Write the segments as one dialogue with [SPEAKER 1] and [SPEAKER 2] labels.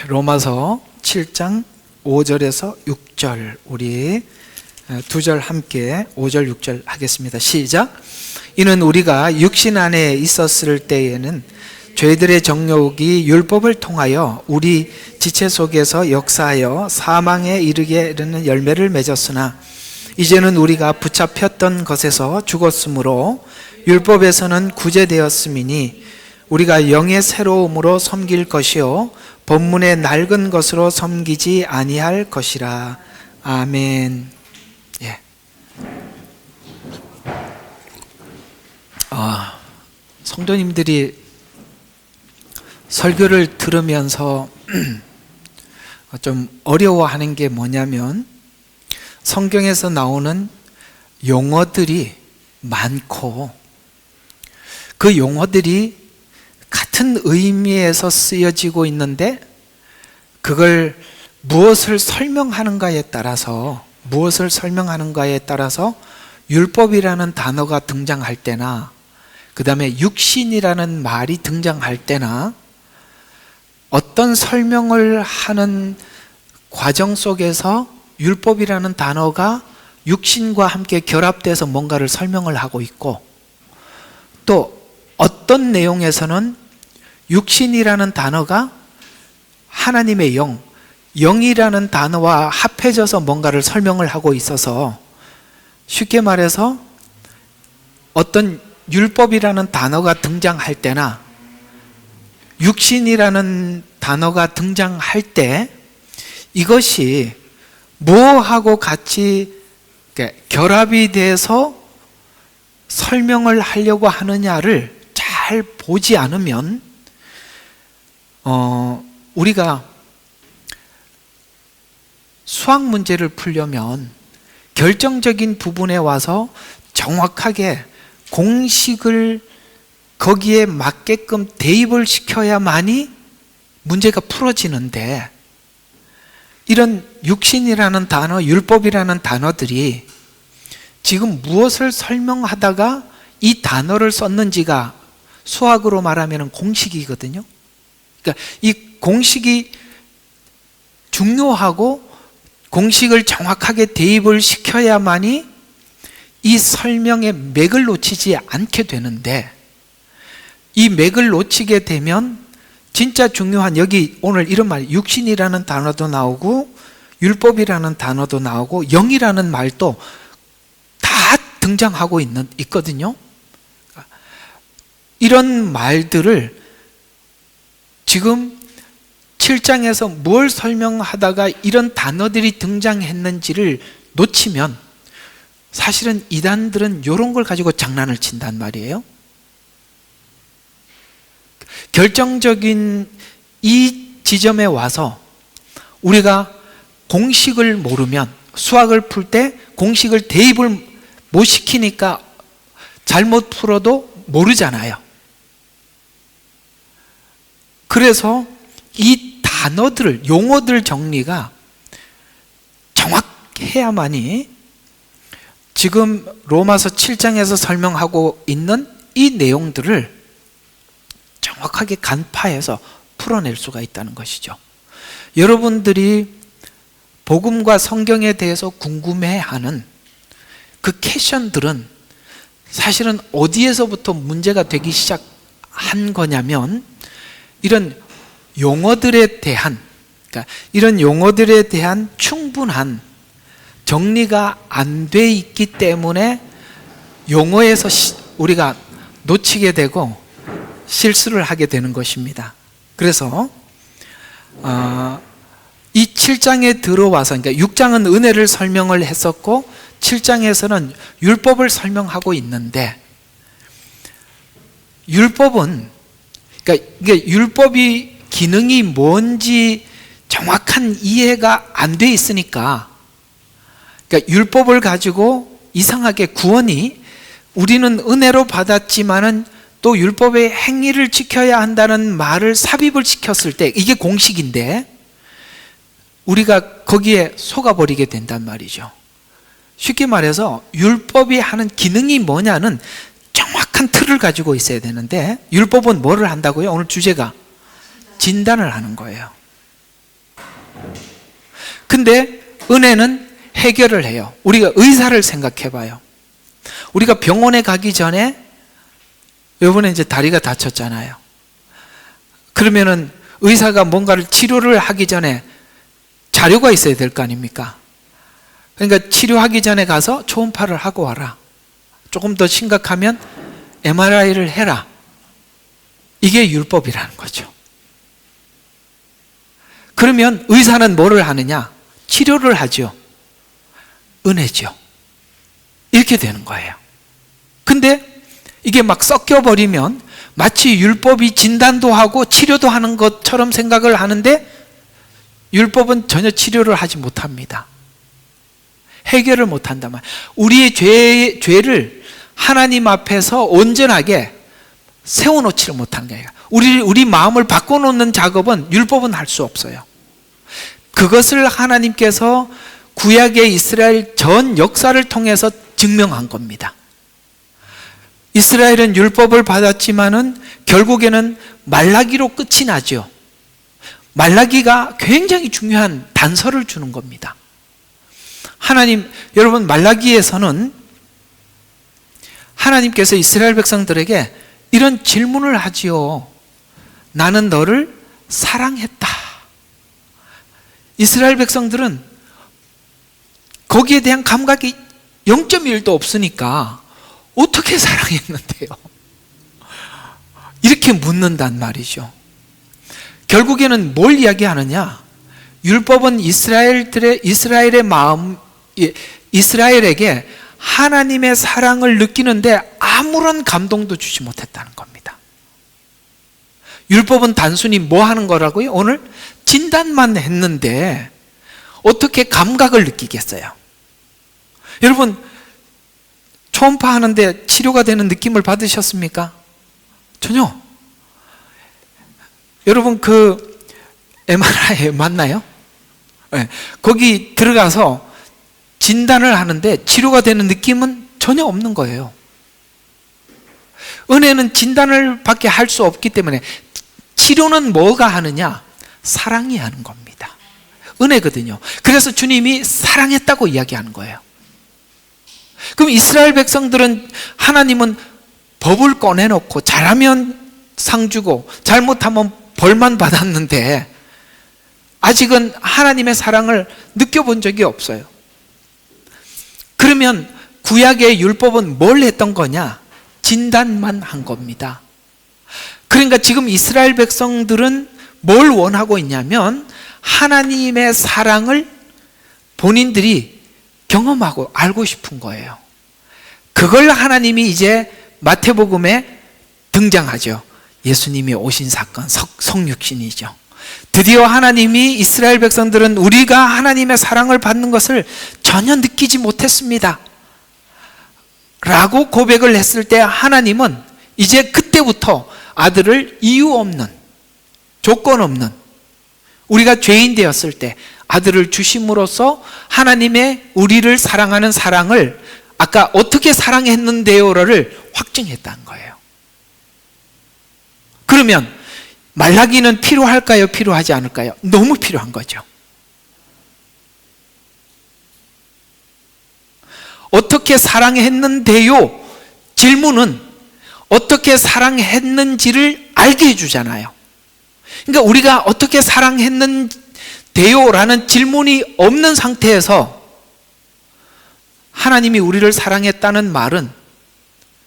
[SPEAKER 1] 로마서 7장 5절에서 6절 우리 두 절 함께 5절 6절 하겠습니다. 시작. 이는 우리가 육신 안에 있었을 때에는 죄들의 정욕이 율법을 통하여 우리 지체 속에서 역사하여 사망에 이르는 열매를 맺었으나 이제는 우리가 붙잡혔던 것에서 죽었으므로 율법에서는 구제되었음이니 우리가 영의 새로움으로 섬길 것이요 본문의 낡은 것으로 섬기지 아니할 것이라. 아멘. 성도님들이 설교를 들으면서 좀 어려워하는 게 뭐냐면 성경에서 나오는 용어들이 많고 그 용어들이 같은 의미에서 쓰여지고 있는데 그걸 무엇을 설명하는가에 따라서 율법이라는 단어가 등장할 때나 그 다음에 육신이라는 말이 등장할 때나 어떤 설명을 하는 과정 속에서 율법이라는 단어가 육신과 함께 결합돼서 뭔가를 설명을 하고 있고 또 어떤 내용에서는 육신이라는 단어가 하나님의 영이라는 단어와 합해져서 뭔가를 설명을 하고 있어서 쉽게 말해서 어떤 율법이라는 단어가 등장할 때나 육신이라는 단어가 등장할 때 이것이 뭐하고 같이 결합이 돼서 설명을 하려고 하느냐를 잘 보지 않으면 우리가 수학 문제를 풀려면 결정적인 부분에 와서 정확하게 공식을 거기에 맞게끔 대입을 시켜야만이 문제가 풀어지는데 이런 육신이라는 단어, 율법이라는 단어들이 지금 무엇을 설명하다가 이 단어를 썼는지가 수학으로 말하면 공식이거든요. 그러니까 이 공식이 중요하고 공식을 정확하게 대입을 시켜야만이 이 설명의 맥을 놓치지 않게 되는데 이 맥을 놓치게 되면 진짜 중요한 여기 오늘 이런 말 육신이라는 단어도 나오고 율법이라는 단어도 나오고 영이라는 말도 다 등장하고 있거든요. 이런 말들을 지금 7장에서 뭘 설명하다가 이런 단어들이 등장했는지를 놓치면 사실은 이단들은 이런 걸 가지고 장난을 친단 말이에요. 결정적인 이 지점에 와서 우리가 공식을 모르면 수학을 풀 때 공식을 대입을 못 시키니까 잘못 풀어도 모르잖아요. 그래서 이 단어들을 용어들 정리가 정확해야만이 지금 로마서 7장에서 설명하고 있는 이 내용들을 정확하게 간파해서 풀어낼 수가 있다는 것이죠. 여러분들이 복음과 성경에 대해서 궁금해하는 그 퀘션들은 사실은 어디에서부터 문제가 되기 시작한 거냐면 이런 용어들에 대한 이런 용어들에 대한 충분한 정리가 안 돼 있기 때문에 용어에서 우리가 놓치게 되고 실수를 하게 되는 것입니다. 그래서 이 7장에 들어와서 그러니까 6장은 은혜를 설명을 했었고 7장에서는 율법을 설명하고 있는데 율법은 그러니까 이게 율법이 기능이 뭔지 정확한 이해가 안 돼 있으니까 그러니까 율법을 가지고 이상하게 구원이 우리는 은혜로 받았지만은 또 율법의 행위를 지켜야 한다는 말을 삽입을 시켰을 때 이게 공식인데 우리가 거기에 속아버리게 된단 말이죠. 쉽게 말해서 율법이 하는 기능이 뭐냐는 정확한 틀을 가지고 있어야 되는데 율법은 뭐를 한다고요? 오늘 주제가 진단을 하는 거예요. 근데 은혜는 해결을 해요. 우리가 의사를 생각해 봐요. 우리가 병원에 가기 전에, 이번에 이제 다리가 다쳤잖아요. 그러면은 의사가 뭔가를 치료를 하기 전에 자료가 있어야 될 거 아닙니까? 그러니까 치료하기 전에 가서 초음파를 하고 와라. 조금 더 심각하면 MRI를 해라. 이게 율법이라는 거죠. 그러면 의사는 뭐를 하느냐? 치료를 하죠. 은혜죠. 이렇게 되는 거예요. 근데 이게 막 섞여버리면 마치 율법이 진단도 하고 치료도 하는 것처럼 생각을 하는데, 율법은 전혀 치료를 하지 못합니다. 해결을 못한단 말이에요. 우리의 죄를 하나님 앞에서 온전하게 세워놓지를 못한 거예요. 우리 마음을 바꿔놓는 작업은 율법은 할 수 없어요. 그것을 하나님께서 구약의 이스라엘 전 역사를 통해서 증명한 겁니다. 이스라엘은 율법을 받았지만은 결국에는 말라기로 끝이 나죠. 말라기가 굉장히 중요한 단서를 주는 겁니다. 여러분, 말라기에서는 하나님께서 이스라엘 백성들에게 이런 질문을 하지요. 나는 너를 사랑했다. 이스라엘 백성들은 거기에 대한 감각이 0.1도 없으니까 어떻게 사랑했는데요? 이렇게 묻는단 말이죠. 결국에는 뭘 이야기하느냐? 율법은 이스라엘의 마음, 이스라엘에게 하나님의 사랑을 느끼는데 아무런 감동도 주지 못했다는 겁니다. 율법은 단순히 뭐 하는 거라고요? 오늘 진단만 했는데 어떻게 감각을 느끼겠어요? 여러분, 초음파 하는데 치료가 되는 느낌을 받으셨습니까? 전혀. 여러분, 그 MRI 맞나요? 네. 거기 들어가서 진단을 하는데 치료가 되는 느낌은 전혀 없는 거예요. 은혜는 진단을 밖에 할 수 없기 때문에, 치료는 뭐가 하느냐? 사랑이 하는 겁니다. 은혜거든요. 그래서 주님이 사랑했다고 이야기하는 거예요. 그럼 이스라엘 백성들은, 하나님은 법을 꺼내놓고 잘하면 상 주고 잘못하면 벌만 받았는데 아직은 하나님의 사랑을 느껴본 적이 없어요. 그러면 구약의 율법은 뭘 했던 거냐? 진단만 한 겁니다. 그러니까 지금 이스라엘 백성들은 뭘 원하고 있냐면 하나님의 사랑을 본인들이 경험하고 알고 싶은 거예요. 그걸 하나님이 이제 마태복음에 등장하죠. 예수님이 오신 사건, 성육신이죠. 드디어 하나님이, 이스라엘 백성들은 우리가 하나님의 사랑을 받는 것을 전혀 느끼지 못했습니다 라고 고백을 했을 때, 하나님은 이제 그때부터 아들을 이유 없는, 조건 없는, 우리가 죄인 되었을 때 아들을 주심으로써 하나님의 우리를 사랑하는 사랑을 아까 어떻게 사랑했는데요를 확증했다는 거예요. 그러면 말라기는 필요할까요? 필요하지 않을까요? 너무 필요한 거죠. 어떻게 사랑했는데요? 질문은 어떻게 사랑했는지를 알게 해주잖아요. 그러니까 우리가 어떻게 사랑했는데요? 라는 질문이 없는 상태에서 하나님이 우리를 사랑했다는 말은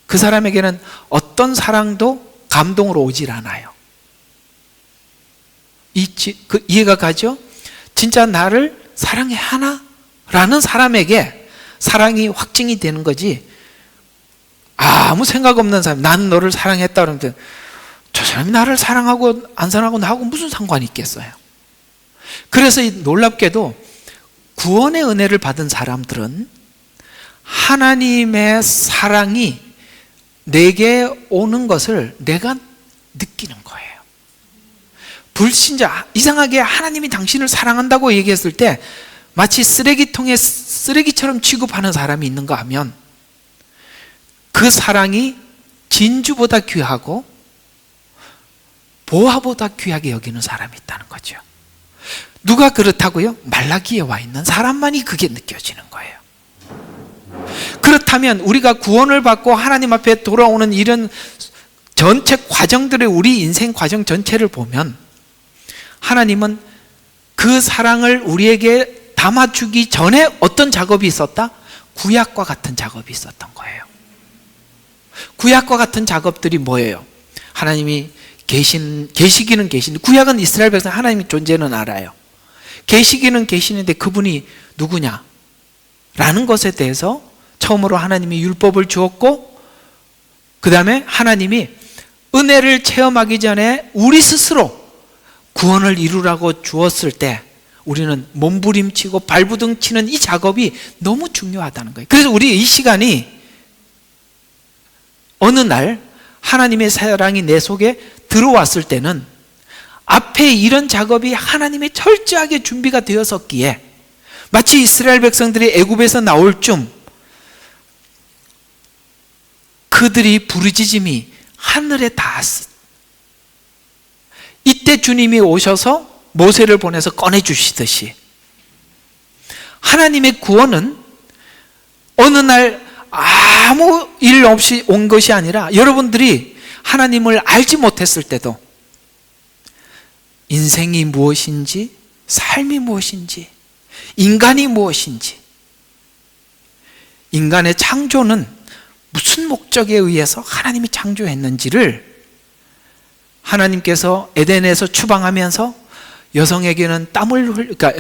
[SPEAKER 1] 그 사람에게는 어떤 사랑도 감동으로 오질 않아요. 이해가 가죠? 진짜 나를 사랑해 하나? 라는 사람에게 사랑이 확증이 되는 거지, 아무 생각 없는 사람, 난 너를 사랑했다 그러면 저 사람이 나를 사랑하고 안 사랑하고 나하고 무슨 상관이 있겠어요? 그래서 놀랍게도 구원의 은혜를 받은 사람들은 하나님의 사랑이 내게 오는 것을 내가 느끼는 거예요. 불신자, 이상하게 하나님이 당신을 사랑한다고 얘기했을 때 마치 쓰레기통에 쓰레기처럼 취급하는 사람이 있는가 하면, 그 사랑이 진주보다 귀하고 보화보다 귀하게 여기는 사람이 있다는 거죠. 누가 그렇다고요? 말라기에 와 있는 사람만이 그게 느껴지는 거예요. 그렇다면 우리가 구원을 받고 하나님 앞에 돌아오는 이런 전체 과정들의 우리 인생 과정 전체를 보면 하나님은 그 사랑을 우리에게 담아주기 전에 어떤 작업이 있었다? 구약과 같은 작업이 있었던 거예요. 구약과 같은 작업들이 뭐예요? 하나님이 계시기는 계시는데, 구약은 이스라엘 백성 하나님의 존재는 알아요. 계시기는 계시는데 그분이 누구냐? 라는 것에 대해서 처음으로 하나님이 율법을 주었고, 그 다음에 하나님이 은혜를 체험하기 전에 우리 스스로 구원을 이루라고 주었을 때 우리는 몸부림치고 발부둥치는 이 작업이 너무 중요하다는 거예요. 그래서 우리 이 시간이 어느 날 하나님의 사랑이 내 속에 들어왔을 때는 앞에 이런 작업이 하나님의 철저하게 준비가 되었었기에 마치 이스라엘 백성들이 애굽에서 나올 쯤 그들이 부르짖음이 하늘에 닿았을 이때 주님이 오셔서 모세를 보내서 꺼내주시듯이 하나님의 구원은 어느 날 아무 일 없이 온 것이 아니라 여러분들이 하나님을 알지 못했을 때도 인생이 무엇인지, 삶이 무엇인지, 인간이 무엇인지, 인간의 창조는 무슨 목적에 의해서 하나님이 창조했는지를 하나님께서 에덴에서 추방하면서 여성에게는 그러니까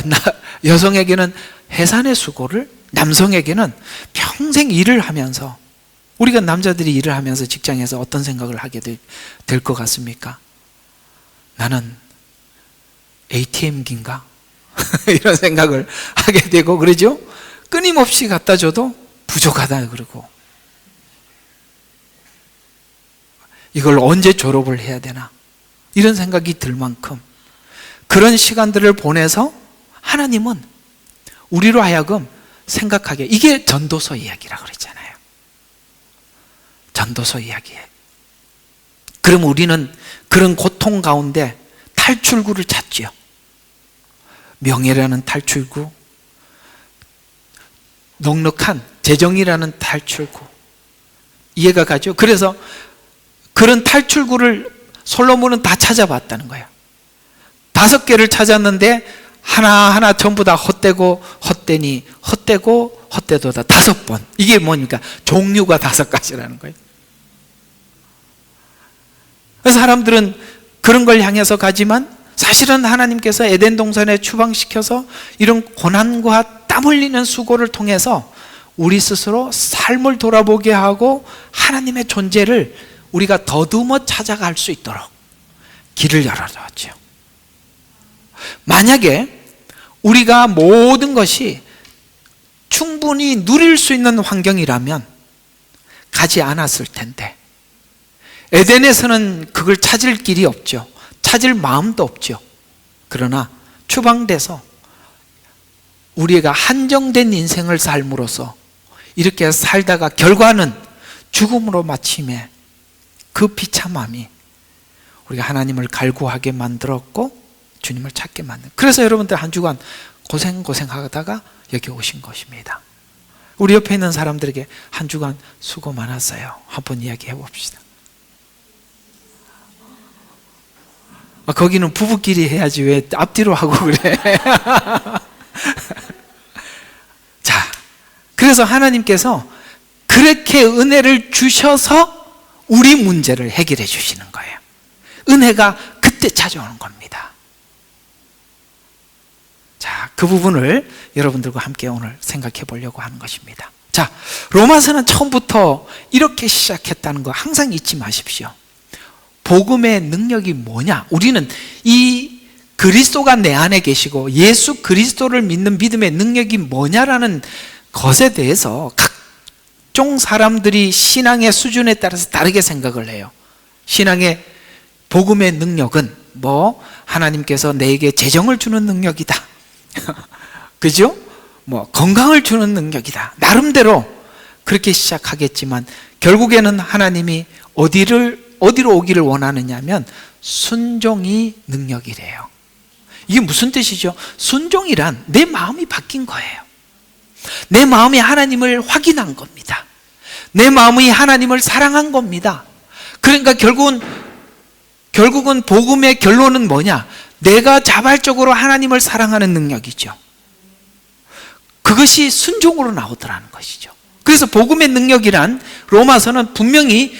[SPEAKER 1] 여성에게는 해산의 수고를, 남성에게는 평생 일을 하면서, 우리가 남자들이 일을 하면서 직장에서 어떤 생각을 하게 될 것 같습니까? 나는 ATM기인가? 이런 생각을 하게 되고 그러죠? 끊임없이 갖다 줘도 부족하다 그러고, 이걸 언제 졸업을 해야 되나? 이런 생각이 들 만큼 그런 시간들을 보내서 하나님은 우리로 하여금 생각하게, 이게 전도서 이야기라고 그랬잖아요. 전도서 이야기예요. 그럼 우리는 그런 고통 가운데 탈출구를 찾지요. 명예라는 탈출구, 넉넉한 재정이라는 탈출구, 이해가 가죠? 그래서 그런 탈출구를 솔로몬은 다 찾아봤다는 거예요. 5개를 찾았는데 하나하나 전부 다 헛되고 헛되니 헛되고 헛되도다 5번. 이게 뭐니까 종류가 5가지라는 거예요. 그래서 사람들은 그런 걸 향해서 가지만 사실은 하나님께서 에덴 동산에 추방시켜서 이런 고난과 땀 흘리는 수고를 통해서 우리 스스로 삶을 돌아보게 하고 하나님의 존재를 우리가 더듬어 찾아갈 수 있도록 길을 열어줬죠. 만약에 우리가 모든 것이 충분히 누릴 수 있는 환경이라면 가지 않았을 텐데, 에덴에서는 그걸 찾을 길이 없죠. 찾을 마음도 없죠. 그러나 추방돼서 우리가 한정된 인생을 삶으로써 이렇게 살다가 결과는 죽음으로 마침에 그 비참함이 우리가 하나님을 갈구하게 만들었고 주님을 찾게 만든, 그래서 여러분들 한 주간 고생하다가 여기 오신 것입니다. 우리 옆에 있는 사람들에게 한 주간 수고 많았어요. 한번 이야기해 봅시다. 거기는 부부끼리 해야지 왜 앞뒤로 하고 그래. 자, 그래서 하나님께서 그렇게 은혜를 주셔서 우리 문제를 해결해 주시는 거예요. 은혜가 그때 찾아오는 겁니다. 자, 그 부분을 여러분들과 함께 오늘 생각해 보려고 하는 것입니다. 자, 로마서는 처음부터 이렇게 시작했다는 거 항상 잊지 마십시오. 복음의 능력이 뭐냐? 우리는 이 그리스도가 내 안에 계시고 예수 그리스도를 믿는 믿음의 능력이 뭐냐라는 것에 대해서 각종 사람들이 신앙의 수준에 따라서 다르게 생각을 해요. 신앙의 복음의 능력은 하나님께서 내게 재정을 주는 능력이다. 그죠? 건강을 주는 능력이다. 나름대로 그렇게 시작하겠지만 결국에는 하나님이 어디로 오기를 원하느냐면 순종이 능력이래요. 이게 무슨 뜻이죠? 순종이란 내 마음이 바뀐 거예요. 내 마음이 하나님을 확인한 겁니다. 내 마음이 하나님을 사랑한 겁니다. 그러니까 결국은 복음의 결론은 뭐냐? 내가 자발적으로 하나님을 사랑하는 능력이죠. 그것이 순종으로 나오더라는 것이죠. 그래서 복음의 능력이란 로마서는 분명히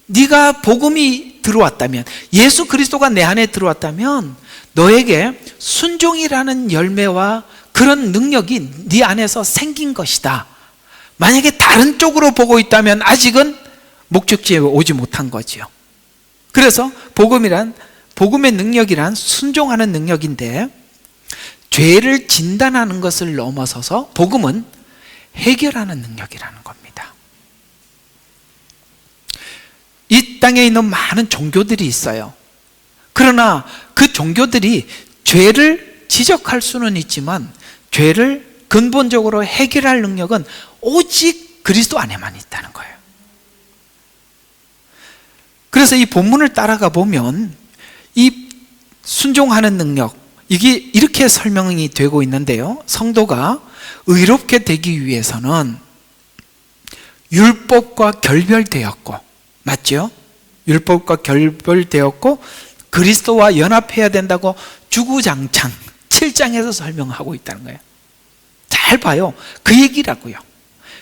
[SPEAKER 1] 네가 복음이 들어왔다면, 예수 그리스도가 내 안에 들어왔다면 너에게 순종이라는 열매와 그런 능력이 네 안에서 생긴 것이다. 만약에 다른 쪽으로 보고 있다면 아직은 목적지에 오지 못한 거지요. 그래서 복음의 능력이란 순종하는 능력인데, 죄를 진단하는 것을 넘어서서 복음은 해결하는 능력이라는 겁니다. 이 땅에 있는 많은 종교들이 있어요. 그러나 그 종교들이 죄를 지적할 수는 있지만 죄를 근본적으로 해결할 능력은 오직 그리스도 안에만 있다는 거예요. 그래서 이 본문을 따라가 보면 이 순종하는 능력, 이게 이렇게 설명이 되고 있는데요. 성도가 의롭게 되기 위해서는 율법과 결별되었고, 맞죠? 율법과 결별되었고 그리스도와 연합해야 된다고 주구장창 7장에서 설명하고 있다는 거예요. 잘 봐요. 그 얘기라고요.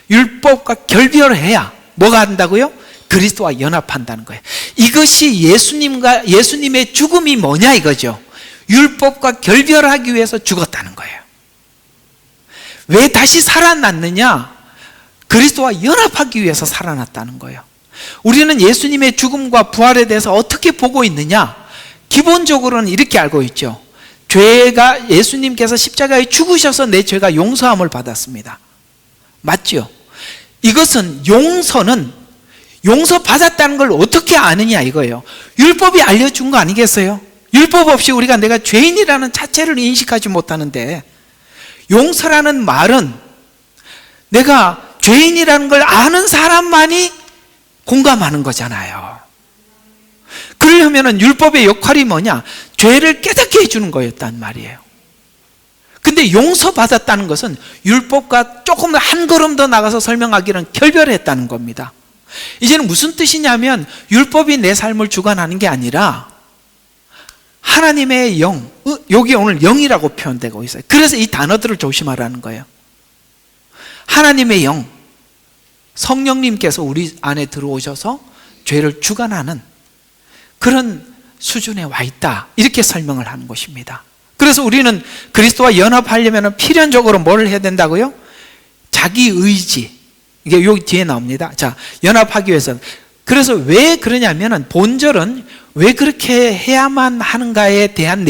[SPEAKER 1] 율법과 결별해야 뭐가 한다고요? 그리스도와 연합한다는 거예요. 이것이 예수님의 죽음이 뭐냐 이거죠. 율법과 결별하기 위해서 죽었다는 거예요. 왜 다시 살아났느냐? 그리스도와 연합하기 위해서 살아났다는 거예요. 우리는 예수님의 죽음과 부활에 대해서 어떻게 보고 있느냐? 기본적으로는 이렇게 알고 있죠. 죄가, 예수님께서 십자가에 죽으셔서 내 죄가 용서함을 받았습니다. 맞죠? 이것은 용서받았다는 걸 어떻게 아느냐 이거예요. 율법이 알려준 거 아니겠어요? 율법 없이 우리가 내가 죄인이라는 자체를 인식하지 못하는데, 용서라는 말은 내가 죄인이라는 걸 아는 사람만이 공감하는 거잖아요. 그러려면 율법의 역할이 뭐냐? 죄를 깨닫게 해주는 거였단 말이에요. 근데 용서받았다는 것은 율법과 조금 한 걸음 더 나가서 설명하기는 결별했다는 겁니다. 이제는 무슨 뜻이냐면 율법이 내 삶을 주관하는 게 아니라 하나님의 영, 여기 오늘 영이라고 표현되고 있어요. 그래서 이 단어들을 조심하라는 거예요. 하나님의 영, 성령님께서 우리 안에 들어오셔서 죄를 주관하는 그런 수준에 와 있다, 이렇게 설명을 하는 것입니다. 그래서 우리는 그리스도와 연합하려면 필연적으로 뭘 해야 된다고요? 자기 의지, 이게 여기 뒤에 나옵니다. 자, 연합하기 위해서는. 그래서 왜 그러냐면은 본절은 왜 그렇게 해야만 하는가에 대한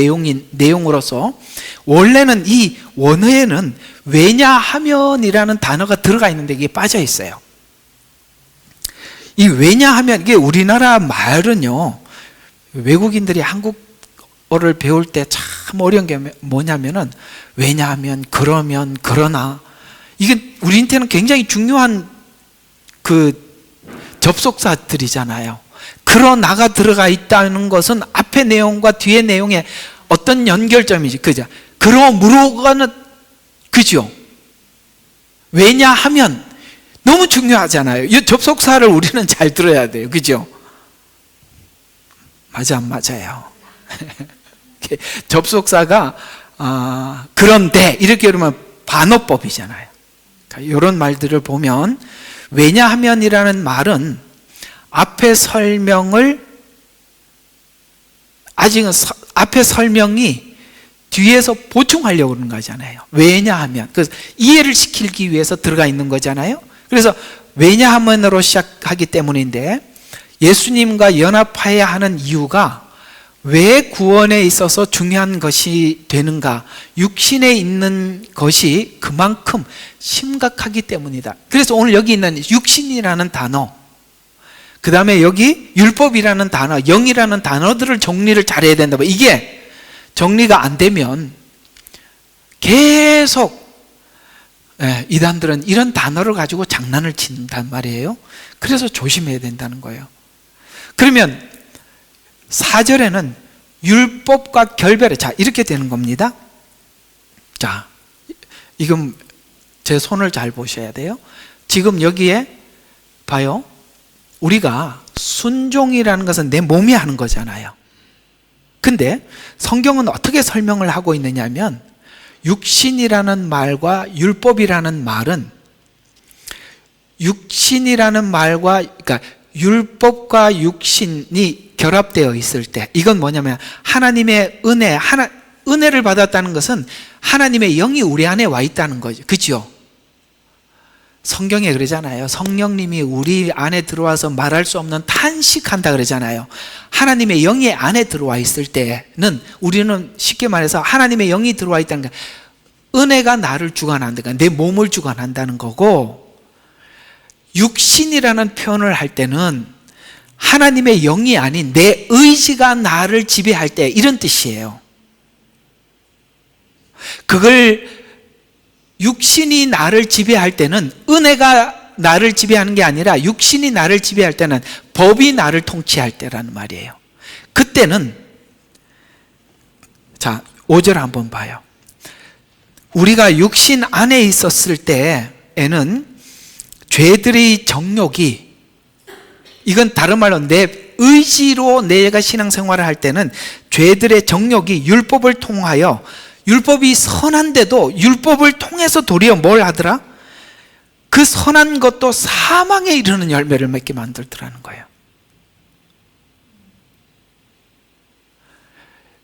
[SPEAKER 1] 내용으로서, 원래는 이 원어에는 왜냐하면이라는 단어가 들어가 있는데 이게 빠져 있어요. 이 왜냐하면, 이게 우리나라 말은요, 외국인들이 한국어를 배울 때 참 어려운 게 뭐냐면은 왜냐하면, 그러면, 그러나, 이게 우리한테는 굉장히 중요한 그 접속사들이잖아요. 그러나가 들어가 있다는 것은 앞의 내용과 뒤의 내용에 어떤 연결점이지, 그죠? 그러므로가는, 그죠? 왜냐하면 너무 중요하잖아요. 이 접속사를 우리는 잘 들어야 돼요, 그죠? 맞아, 안 맞아요? 접속사가 그런데 이렇게 그러면 반어법이잖아요. 그러니까 이런 말들을 보면, 왜냐하면이라는 말은 앞에 설명을, 아직은 앞에 설명이 뒤에서 보충하려고 그러는 거잖아요. 왜냐하면, 그래서 이해를 시키기 위해서 들어가 있는 거잖아요. 그래서 왜냐하면으로 시작하기 때문인데, 예수님과 연합해야 하는 이유가 왜 구원에 있어서 중요한 것이 되는가? 육신에 있는 것이 그만큼 심각하기 때문이다. 그래서 오늘 여기 있는 육신이라는 단어, 그 다음에 여기 율법이라는 단어, 영이라는 단어들을 정리를 잘해야 된다. 이게 정리가 안 되면 계속 이단들은 이런 단어를 가지고 장난을 친단 말이에요. 그래서 조심해야 된다는 거예요. 그러면 4절에는 율법과 결별해. 자, 이렇게 되는 겁니다. 자, 이건 제 손을 잘 보셔야 돼요. 지금 여기에 봐요. 우리가 순종이라는 것은 내 몸이 하는 거잖아요. 근데 성경은 어떻게 설명을 하고 있느냐 하면, 육신이라는 말과 율법이라는 말은, 육신이라는 말과, 그러니까 율법과 육신이 결합되어 있을 때, 이건 뭐냐면 하나님의 은혜를 받았다는 것은 하나님의 영이 우리 안에 와 있다는 거죠. 그죠? 성경에 그러잖아요. 성령님이 우리 안에 들어와서 말할 수 없는 탄식한다 그러잖아요. 하나님의 영이 안에 들어와 있을 때는 우리는 쉽게 말해서 하나님의 영이 들어와 있다는 게, 은혜가 나를 주관한다는, 내 몸을 주관한다는 거고, 육신이라는 표현을 할 때는 하나님의 영이 아닌 내 의지가 나를 지배할 때, 이런 뜻이에요. 그걸 육신이 나를 지배할 때는, 은혜가 나를 지배하는 게 아니라 육신이 나를 지배할 때는 법이 나를 통치할 때라는 말이에요. 그때는, 자, 5절 한번 봐요. 우리가 육신 안에 있었을 때에는 죄들의 정욕이, 이건 다른 말로 내 의지로 내가 신앙생활을 할 때는 죄들의 정욕이 율법을 통하여, 율법이 선한데도 율법을 통해서 도리어 뭘 하더라? 그 선한 것도 사망에 이르는 열매를 맺게 만들더라는 거예요.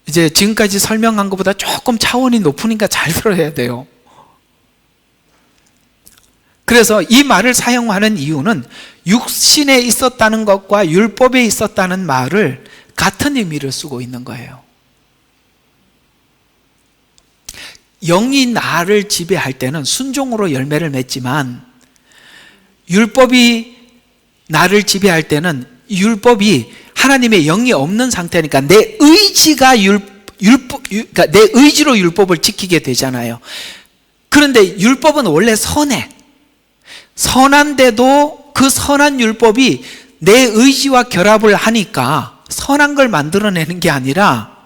[SPEAKER 1] 이제 지금까지 설명한 것보다 조금 차원이 높으니까 잘 들어야 돼요. 그래서 이 말을 사용하는 이유는 육신에 있었다는 것과 율법에 있었다는 말을 같은 의미를 쓰고 있는 거예요. 영이 나를 지배할 때는 순종으로 열매를 맺지만, 율법이 나를 지배할 때는 율법이 하나님의 영이 없는 상태니까 내 의지가 그러니까 내 의지로 율법을 지키게 되잖아요. 그런데 율법은 원래 선해. 선한데도 그 선한 율법이 내 의지와 결합을 하니까 선한 걸 만들어내는 게 아니라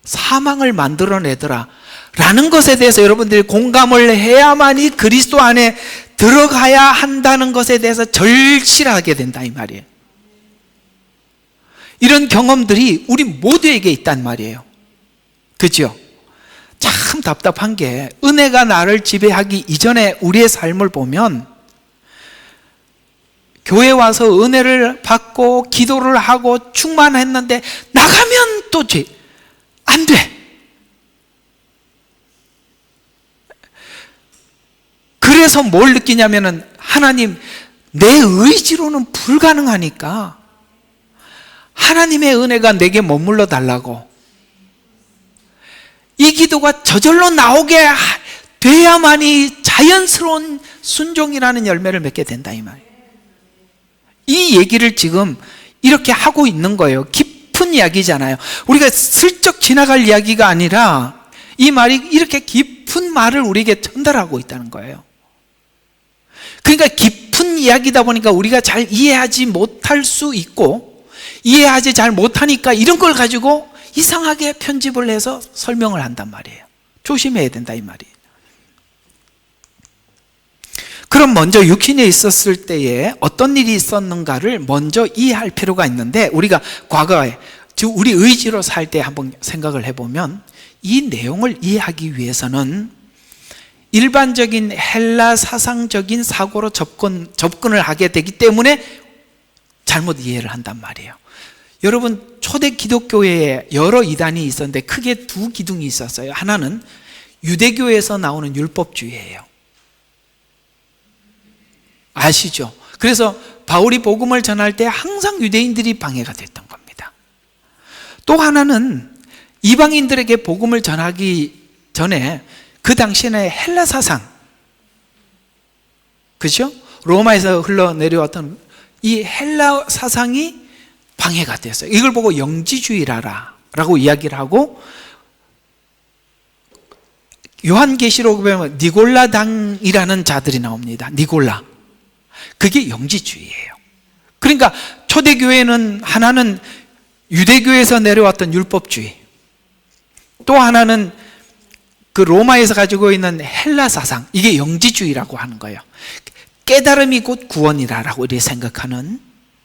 [SPEAKER 1] 사망을 만들어내더라 라는 것에 대해서 여러분들이 공감을 해야만이 그리스도 안에 들어가야 한다는 것에 대해서 절실하게 된다, 이 말이에요. 이런 경험들이 우리 모두에게 있단 말이에요. 그죠? 참 답답한 게, 은혜가 나를 지배하기 이전에 우리의 삶을 보면, 교회 와서 은혜를 받고 기도를 하고 충만했는데 나가면 또 죄, 안 돼. 그래서 뭘 느끼냐면은, 하나님, 내 의지로는 불가능하니까 하나님의 은혜가 내게 머물러 달라고, 이 기도가 저절로 나오게 돼야만이 자연스러운 순종이라는 열매를 맺게 된다, 이 말이에요. 이 얘기를 지금 이렇게 하고 있는 거예요. 깊은 이야기잖아요. 우리가 슬쩍 지나갈 이야기가 아니라 이 말이 이렇게 깊은 말을 우리에게 전달하고 있다는 거예요. 그러니까 깊은 이야기다 보니까 우리가 잘 이해하지 못할 수 있고, 이해하지 잘 못하니까 이런 걸 가지고 이상하게 편집을 해서 설명을 한단 말이에요. 조심해야 된다, 이 말이에요. 그럼 먼저 육신에 있었을 때에 어떤 일이 있었는가를 먼저 이해할 필요가 있는데, 우리가 과거에, 즉 우리 의지로 살 때 한번 생각을 해보면, 이 내용을 이해하기 위해서는 일반적인 헬라 사상적인 사고로 접근을 하게 되기 때문에 잘못 이해를 한단 말이에요. 여러분, 초대 기독교회에 여러 이단이 있었는데 크게 두 기둥이 있었어요. 하나는 유대교에서 나오는 율법주의예요. 아시죠? 그래서 바울이 복음을 전할 때 항상 유대인들이 방해가 됐던 겁니다. 또 하나는 이방인들에게 복음을 전하기 전에 그 당시에는 헬라 사상, 그죠? 로마에서 흘러내려왔던 이 헬라 사상이 방해가 됐어요. 이걸 보고 영지주의라고 이야기를 하고, 요한계시록에 보면 니골라당이라는 자들이 나옵니다. 니골라. 그게 영지주의예요. 그러니까 초대교회는 하나는 유대교에서 내려왔던 율법주의, 또 하나는 그 로마에서 가지고 있는 헬라 사상, 이게 영지주의라고 하는 거예요. 깨달음이 곧 구원이라고 이렇게 생각하는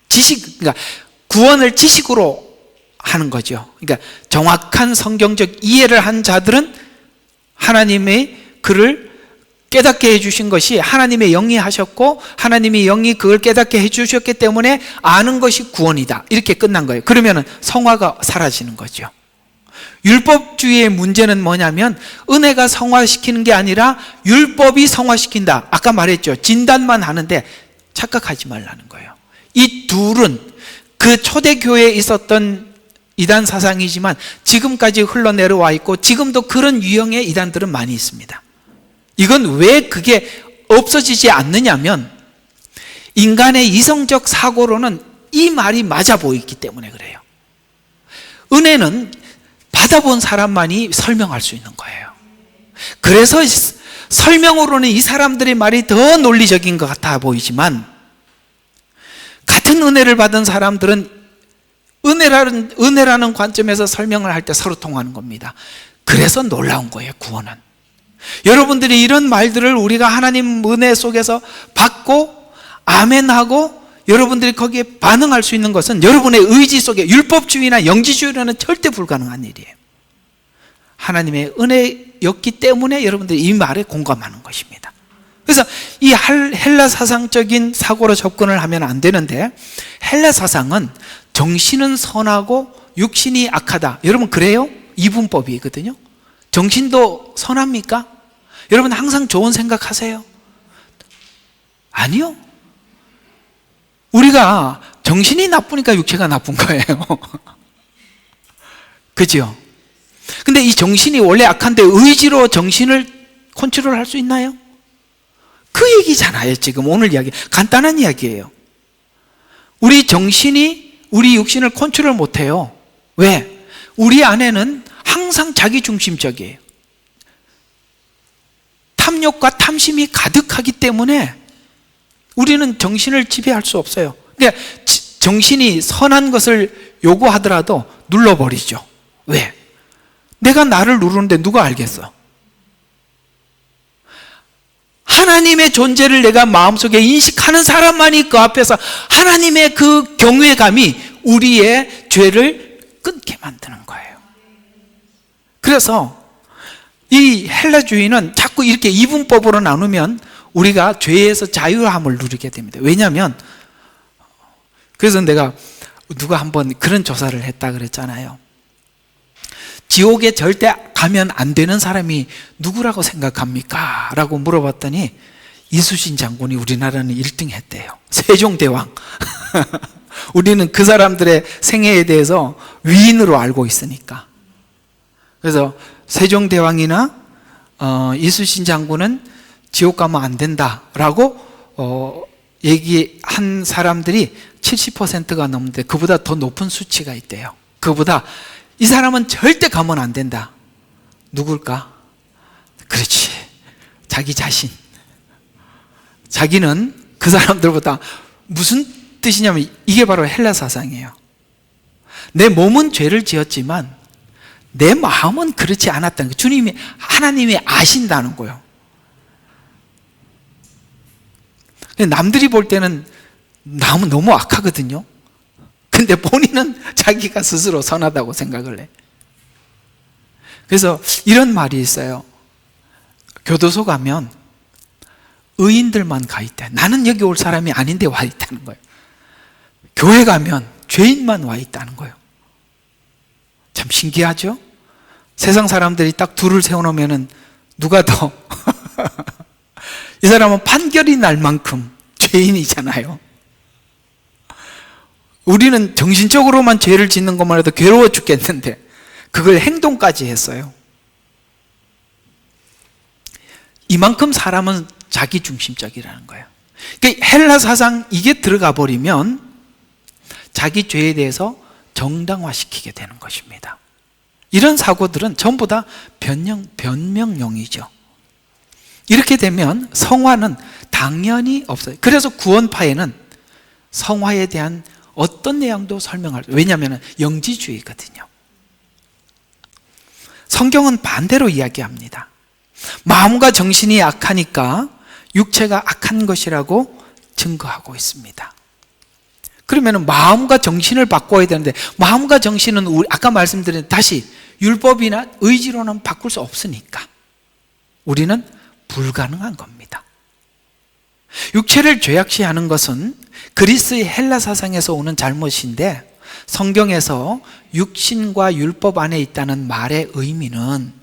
[SPEAKER 1] 지식, 그러니까 구원을 지식으로 하는 거죠. 그러니까 정확한 성경적 이해를 한 자들은 하나님의 그를 깨닫게 해주신 것이 하나님의 영이 하셨고, 하나님의 영이 그걸 깨닫게 해주셨기 때문에 아는 것이 구원이다, 이렇게 끝난 거예요. 그러면 성화가 사라지는 거죠. 율법주의의 문제는 뭐냐면 은혜가 성화시키는 게 아니라 율법이 성화시킨다. 아까 말했죠. 진단만 하는데 착각하지 말라는 거예요. 이 둘은 그 초대교회에 있었던 이단 사상이지만 지금까지 흘러내려와 있고, 지금도 그런 유형의 이단들은 많이 있습니다. 이건 왜 그게 없어지지 않느냐면 인간의 이성적 사고로는 이 말이 맞아 보이기 때문에 그래요. 은혜는 받아본 사람만이 설명할 수 있는 거예요. 그래서 설명으로는 이 사람들의 말이 더 논리적인 것 같아 보이지만, 같은 은혜를 받은 사람들은 은혜라는 관점에서 설명을 할 때 서로 통하는 겁니다. 그래서 놀라운 거예요, 구원은. 여러분들이 이런 말들을 우리가 하나님 은혜 속에서 받고 아멘하고 여러분들이 거기에 반응할 수 있는 것은 여러분의 의지 속에, 율법주의나 영지주의라는 절대 불가능한 일이에요. 하나님의 은혜였기 때문에 여러분들이 이 말에 공감하는 것입니다. 그래서 이 헬라 사상적인 사고로 접근을 하면 안 되는데, 헬라 사상은 정신은 선하고 육신이 악하다. 여러분 그래요? 이분법이거든요. 정신도 선합니까? 여러분 항상 좋은 생각하세요? 아니요. 우리가 정신이 나쁘니까 육체가 나쁜 거예요. 그죠? 근데 이 정신이 원래 악한데 의지로 정신을 컨트롤할 수 있나요? 그 얘기잖아요. 지금 오늘 이야기, 간단한 이야기예요. 우리 정신이 우리 육신을 컨트롤 못해요. 왜? 우리 안에는 항상 자기중심적이에요. 탐욕과 탐심이 가득하기 때문에 우리는 정신을 지배할 수 없어요. 그러니까 정신이 선한 것을 요구하더라도 눌러버리죠. 왜? 내가 나를 누르는데 누가 알겠어? 하나님의 존재를 내가 마음속에 인식하는 사람만이 그 앞에서 하나님의 그 경외감이 우리의 죄를 끊게 만드는 거예요. 그래서 이 헬라주의는 자꾸 이렇게 이분법으로 나누면 우리가 죄에서 자유함을 누리게 됩니다. 왜냐하면, 그래서 내가 누가 한번 그런 조사를 했다 그랬잖아요. 지옥에 절대 가면 안 되는 사람이 누구라고 생각합니까? 라고 물어봤더니 이수신 장군이 우리나라는 1등 했대요. 세종대왕. 우리는 그 사람들의 생애에 대해서 위인으로 알고 있으니까. 그래서 세종대왕이나 이수신 장군은 지옥 가면 안 된다라고 얘기한 사람들이 70%가 넘는데 그보다 더 높은 수치가 있대요. 그보다 이 사람은 절대 가면 안 된다. 누굴까? 그렇지, 자기 자신. 자기는 그 사람들보다, 무슨 뜻이냐면 이게 바로 헬라 사상이에요. 내 몸은 죄를 지었지만 내 마음은 그렇지 않았다는 거예요. 주님이, 하나님이 아신다는 거예요. 남들이 볼 때는 남은 너무 악하거든요. 근데 본인은 자기가 스스로 선하다고 생각을 해. 그래서 이런 말이 있어요. 교도소 가면 의인들만 가 있대. 나는 여기 올 사람이 아닌데 와 있다는 거예요. 교회 가면 죄인만 와 있다는 거예요. 참 신기하죠? 세상 사람들이 딱 둘을 세워놓으면 누가 더 이 사람은 판결이 날 만큼 죄인이잖아요. 우리는 정신적으로만 죄를 짓는 것만 해도 괴로워 죽겠는데 그걸 행동까지 했어요. 이만큼 사람은 자기중심적이라는 거예요. 그러니까 헬라 사상 이게 들어가 버리면 자기 죄에 대해서 정당화시키게 되는 것입니다. 이런 사고들은 전부 다 변명용이죠. 이렇게 되면 성화는 당연히 없어요. 그래서 구원파에는 성화에 대한 어떤 내용도 설명할 수, 왜냐하면 영지주의거든요. 성경은 반대로 이야기합니다. 마음과 정신이 악하니까 육체가 악한 것이라고 증거하고 있습니다. 그러면 마음과 정신을 바꿔야 되는데, 마음과 정신은 아까 말씀드린 다시 율법이나 의지로는 바꿀 수 없으니까 우리는 불가능한 겁니다. 육체를 죄악시하는 것은 그리스의 헬라 사상에서 오는 잘못인데, 성경에서 육신과 율법 안에 있다는 말의 의미는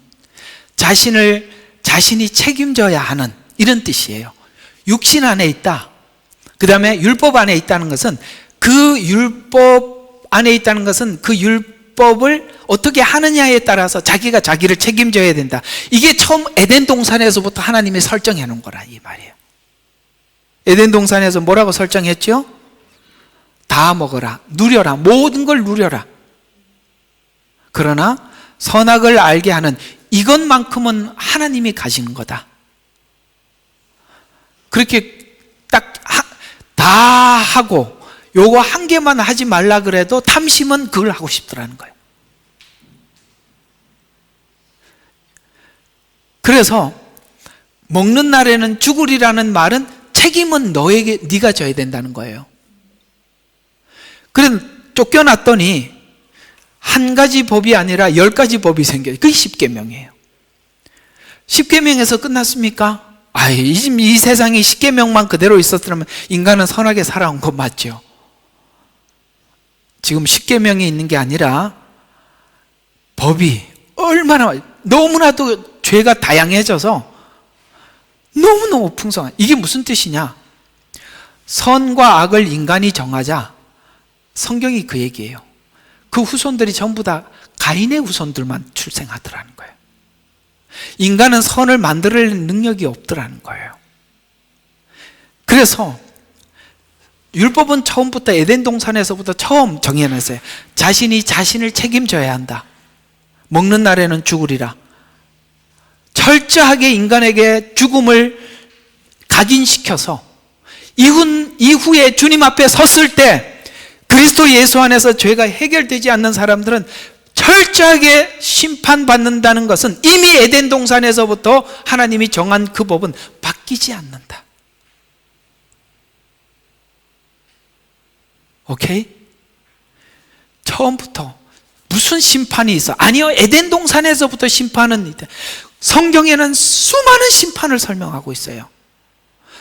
[SPEAKER 1] 자신이 책임져야 하는 이런 뜻이에요. 육신 안에 있다, 그 다음에 율법 안에 있다는 것은 그 율법 안에 있다는 것은 그 율법을 어떻게 하느냐에 따라서 자기가 자기를 책임져야 된다. 이게 처음 에덴 동산에서부터 하나님이 설정해 놓은 거라 이 말이에요. 에덴 동산에서 뭐라고 설정했죠? 다 먹어라, 누려라, 모든 걸 누려라. 그러나 선악을 알게 하는 이것만큼은 하나님이 가지는 거다. 그렇게 딱 다 하고 요거 한 개만 하지 말라 그래도 탐심은 그걸 하고 싶더라는 거예요. 그래서 먹는 날에는 죽으리라는 말은 책임은 네가 져야 된다는 거예요. 그래서 쫓겨났더니 한 가지 법이 아니라 10가지 법이 생겨요. 그게 10계명이에요. 10계명에서 끝났습니까? 이 세상에 10계명만 그대로 있었더라면 인간은 선하게 살아온 거 맞죠? 지금 10계명이 있는 게 아니라 법이 얼마나 너무나도 죄가 다양해져서 너무너무 풍성한, 이게 무슨 뜻이냐? 선과 악을 인간이 정하자 성경이 그 얘기예요. 그 후손들이 전부 다 가인의 후손들만 출생하더라는 거예요. 인간은 선을 만들 능력이 없더라는 거예요. 그래서 율법은 처음부터 에덴 동산에서부터 처음 정해놨어요. 자신이 자신을 책임져야 한다. 먹는 날에는 죽으리라. 철저하게 인간에게 죽음을 각인시켜서 이후에 주님 앞에 섰을 때 그리스도 예수 안에서 죄가 해결되지 않는 사람들은 철저하게 심판받는다는 것은 이미 에덴 동산에서부터 하나님이 정한 그 법은 바뀌지 않는다. 오케이? 처음부터 무슨 심판이 있어? 아니요, 에덴 동산에서부터 심판은 있다. 성경에는 수많은 심판을 설명하고 있어요.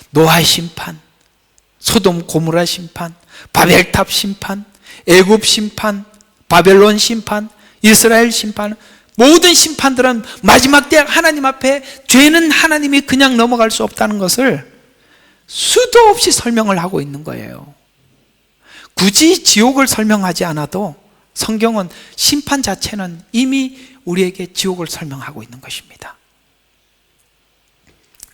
[SPEAKER 1] 노아의 심판, 소돔 고모라 심판, 바벨탑 심판, 애굽 심판, 바벨론 심판, 이스라엘 심판, 모든 심판들은 마지막 때 하나님 앞에 죄는 하나님이 그냥 넘어갈 수 없다는 것을 수도 없이 설명을 하고 있는 거예요. 굳이 지옥을 설명하지 않아도 성경은 심판 자체는 이미 우리에게 지옥을 설명하고 있는 것입니다.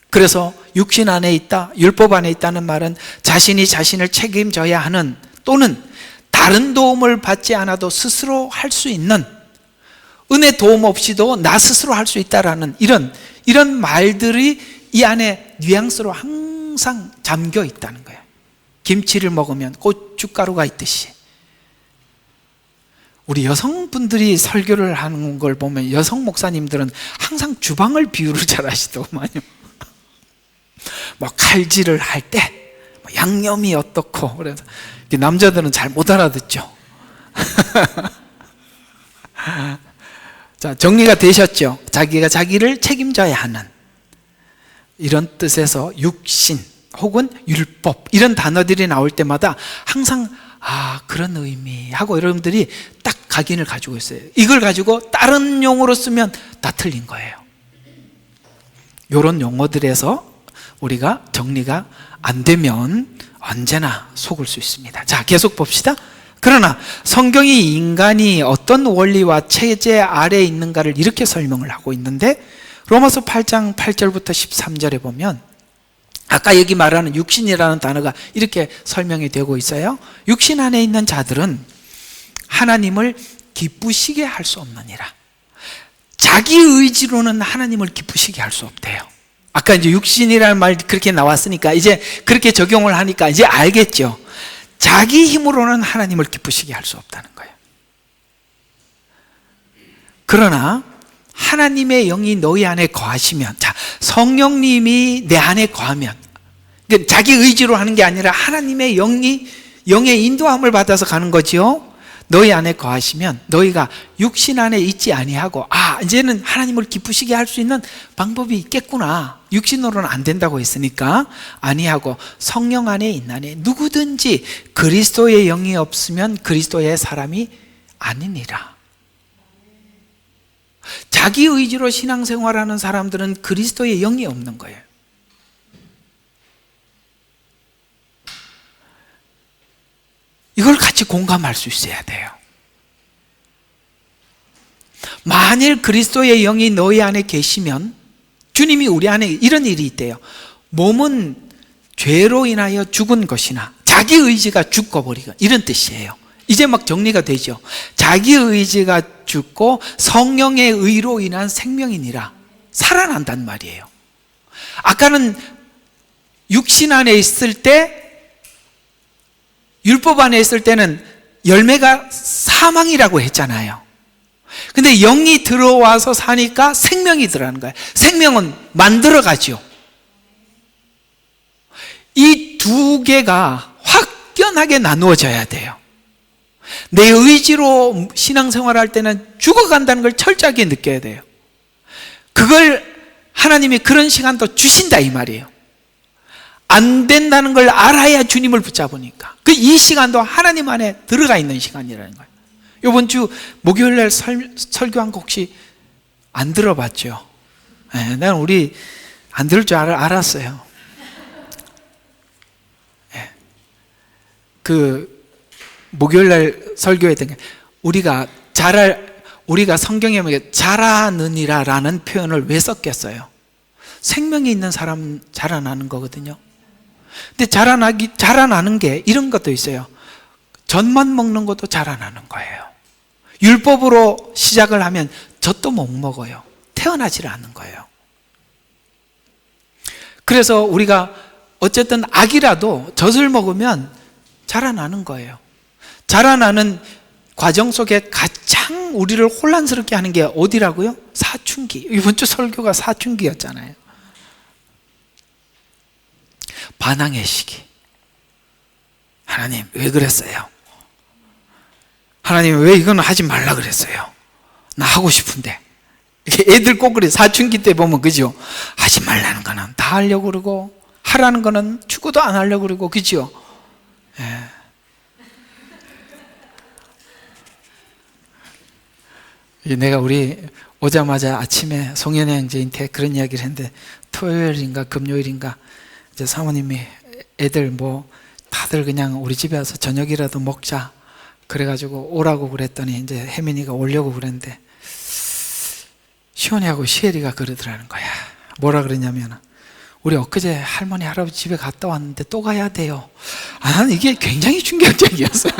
[SPEAKER 1] 그래서 육신 안에 있다, 율법 안에 있다는 말은 자신이 자신을 책임져야 하는, 또는 다른 도움을 받지 않아도 스스로 할 수 있는, 은혜 도움 없이도 나 스스로 할 수 있다라는 이런 말들이 이 안에 뉘앙스로 항상 잠겨 있다는 거예요. 김치를 먹으면 고춧가루가 있듯이. 우리 여성분들이 설교를 하는 걸 보면 여성 목사님들은 항상 주방을 비유를 잘 하시더구만요. 뭐 칼질을 할 때 양념이 어떻고, 그래서 남자들은 잘 못 알아듣죠. 자, 정리가 되셨죠? 자기가 자기를 책임져야 하는 이런 뜻에서 육신 혹은 율법 이런 단어들이 나올 때마다 항상 그런 의미 하고 여러분들이 딱 각인을 가지고 있어요. 이걸 가지고 다른 용어로 쓰면 다 틀린 거예요. 이런 용어들에서 우리가 정리가 안 되면 언제나 속을 수 있습니다. 자, 계속 봅시다. 그러나 성경이 인간이 어떤 원리와 체제 아래에 있는가를 이렇게 설명을 하고 있는데, 로마서 8장 8절부터 13절에 보면 아까 여기 말하는 육신이라는 단어가 이렇게 설명이 되고 있어요. 육신 안에 있는 자들은 하나님을 기쁘시게 할 수 없느니라. 자기 의지로는 하나님을 기쁘시게 할 수 없대요. 아까 이제 육신이라는 말 그렇게 나왔으니까 이제 그렇게 적용을 하니까 이제 알겠죠. 자기 힘으로는 하나님을 기쁘시게 할 수 없다는 거예요. 그러나 하나님의 영이 너희 안에 거하시면, 자, 성령님이 내 안에 거하면, 그러니까 자기 의지로 하는 게 아니라 하나님의 영의 인도함을 받아서 가는 거지요. 너희 안에 거하시면 너희가 육신 안에 있지 아니하고, 이제는 하나님을 기쁘시게 할 수 있는 방법이 있겠구나, 육신으로는 안 된다고 했으니까, 아니하고 성령 안에 있나니 누구든지 그리스도의 영이 없으면 그리스도의 사람이 아니니라. 자기 의지로 신앙생활하는 사람들은 그리스도의 영이 없는 거예요. 이걸 같이 공감할 수 있어야 돼요. 만일 그리스도의 영이 너희 안에 계시면, 주님이 우리 안에 이런 일이 있대요. 몸은 죄로 인하여 죽은 것이나 자기 의지가 죽어버리고, 이런 뜻이에요. 이제 막 정리가 되죠. 자기 의지가 죽고 성령의 의로 인한 생명이니라, 살아난단 말이에요. 아까는 육신 안에 있을 때, 율법 안에 있을 때는 열매가 사망이라고 했잖아요. 근데 영이 들어와서 사니까 생명이 들어가는 거예요. 생명은 만들어가죠. 이 두 개가 확연하게 나누어져야 돼요. 내 의지로 신앙생활 할 때는 죽어간다는 걸 철저하게 느껴야 돼요. 그걸 하나님이 그런 시간도 주신다 이 말이에요. 안 된다는 걸 알아야 주님을 붙잡으니까. 이 시간도 하나님 안에 들어가 있는 시간이라는 거예요. 이번 주 목요일 날 설교한 거 혹시 안 들어봤죠? 네, 난 우리 안 들을 줄 알았어요. 네. 목요일 날 설교했던 게, 우리가 성경에 자라느니라라는 표현을 왜 썼겠어요? 생명이 있는 사람 자라나는 거거든요. 근데 자라나는 게 이런 것도 있어요. 젖만 먹는 것도 자라나는 거예요. 율법으로 시작을 하면 젖도 못 먹어요. 태어나질 않는 거예요. 그래서 우리가 어쨌든 아기라도 젖을 먹으면 자라나는 거예요. 자라나는 과정 속에 가장 우리를 혼란스럽게 하는 게 어디라고요? 사춘기. 이번 주 설교가 사춘기였잖아요. 반항의 시기. 하나님 왜 그랬어요? 하나님 왜 이건 하지 말라 그랬어요? 나 하고 싶은데. 이렇게 애들 꼭 그래. 사춘기 때 보면 그죠? 하지 말라는 거는 다 하려고 그러고, 하라는 거는 죽어도 안 하려고 그러고, 그죠? 예. 내가 우리 오자마자 아침에 송현애 형제한테 그런 이야기를 했는데, 토요일인가 금요일인가 이제 사모님이 애들 다들 그냥 우리 집에 와서 저녁이라도 먹자 그래가지고 오라고 그랬더니, 이제 혜민이가 오려고 그랬는데 시온이하고 시엘이가 그러더라는 거야. 뭐라 그랬냐면, 우리 엊그제 할머니 할아버지 집에 갔다 왔는데 또 가야 돼요. 나는 이게 굉장히 충격적이었어요.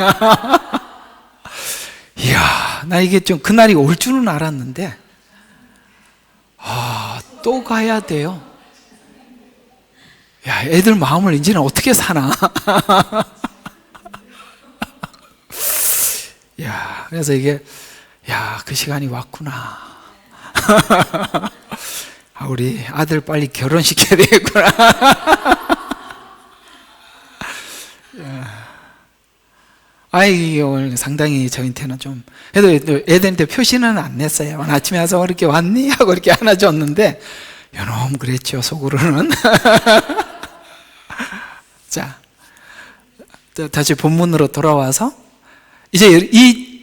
[SPEAKER 1] 이야, 나 이게 좀 그날이 올 줄은 알았는데, 또 가야 돼요. 야, 애들 마음을 이제는 어떻게 사나. 야, 그래서 이게, 그 시간이 왔구나. 우리 아들 빨리 결혼시켜야 되겠구나. 이게 오늘 상당히 저한테는 좀, 그래도 애들한테 표시는 안 냈어요. 아침에 와서 이렇게 왔니? 하고 이렇게 하나 줬는데, 요놈 그랬죠, 속으로는. 자, 다시 본문으로 돌아와서, 이제 이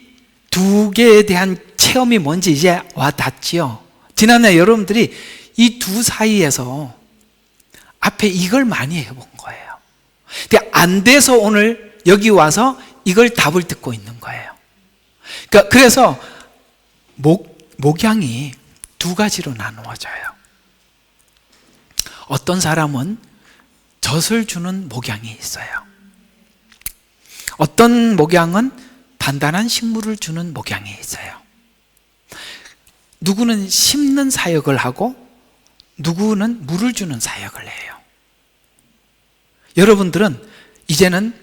[SPEAKER 1] 두 개에 대한 체험이 뭔지 이제 와 닿지요. 지난해 여러분들이 이 두 사이에서 앞에 이걸 많이 해본 거예요. 근데 안 돼서 오늘 여기 와서 이걸 답을 듣고 있는 거예요. 그래서 목양이 두 가지로 나누어져요. 어떤 사람은 젖을 주는 목양이 있어요. 어떤 목양은 단단한 식물을 주는 목양이 있어요. 누구는 심는 사역을 하고 누구는 물을 주는 사역을 해요. 여러분들은 이제는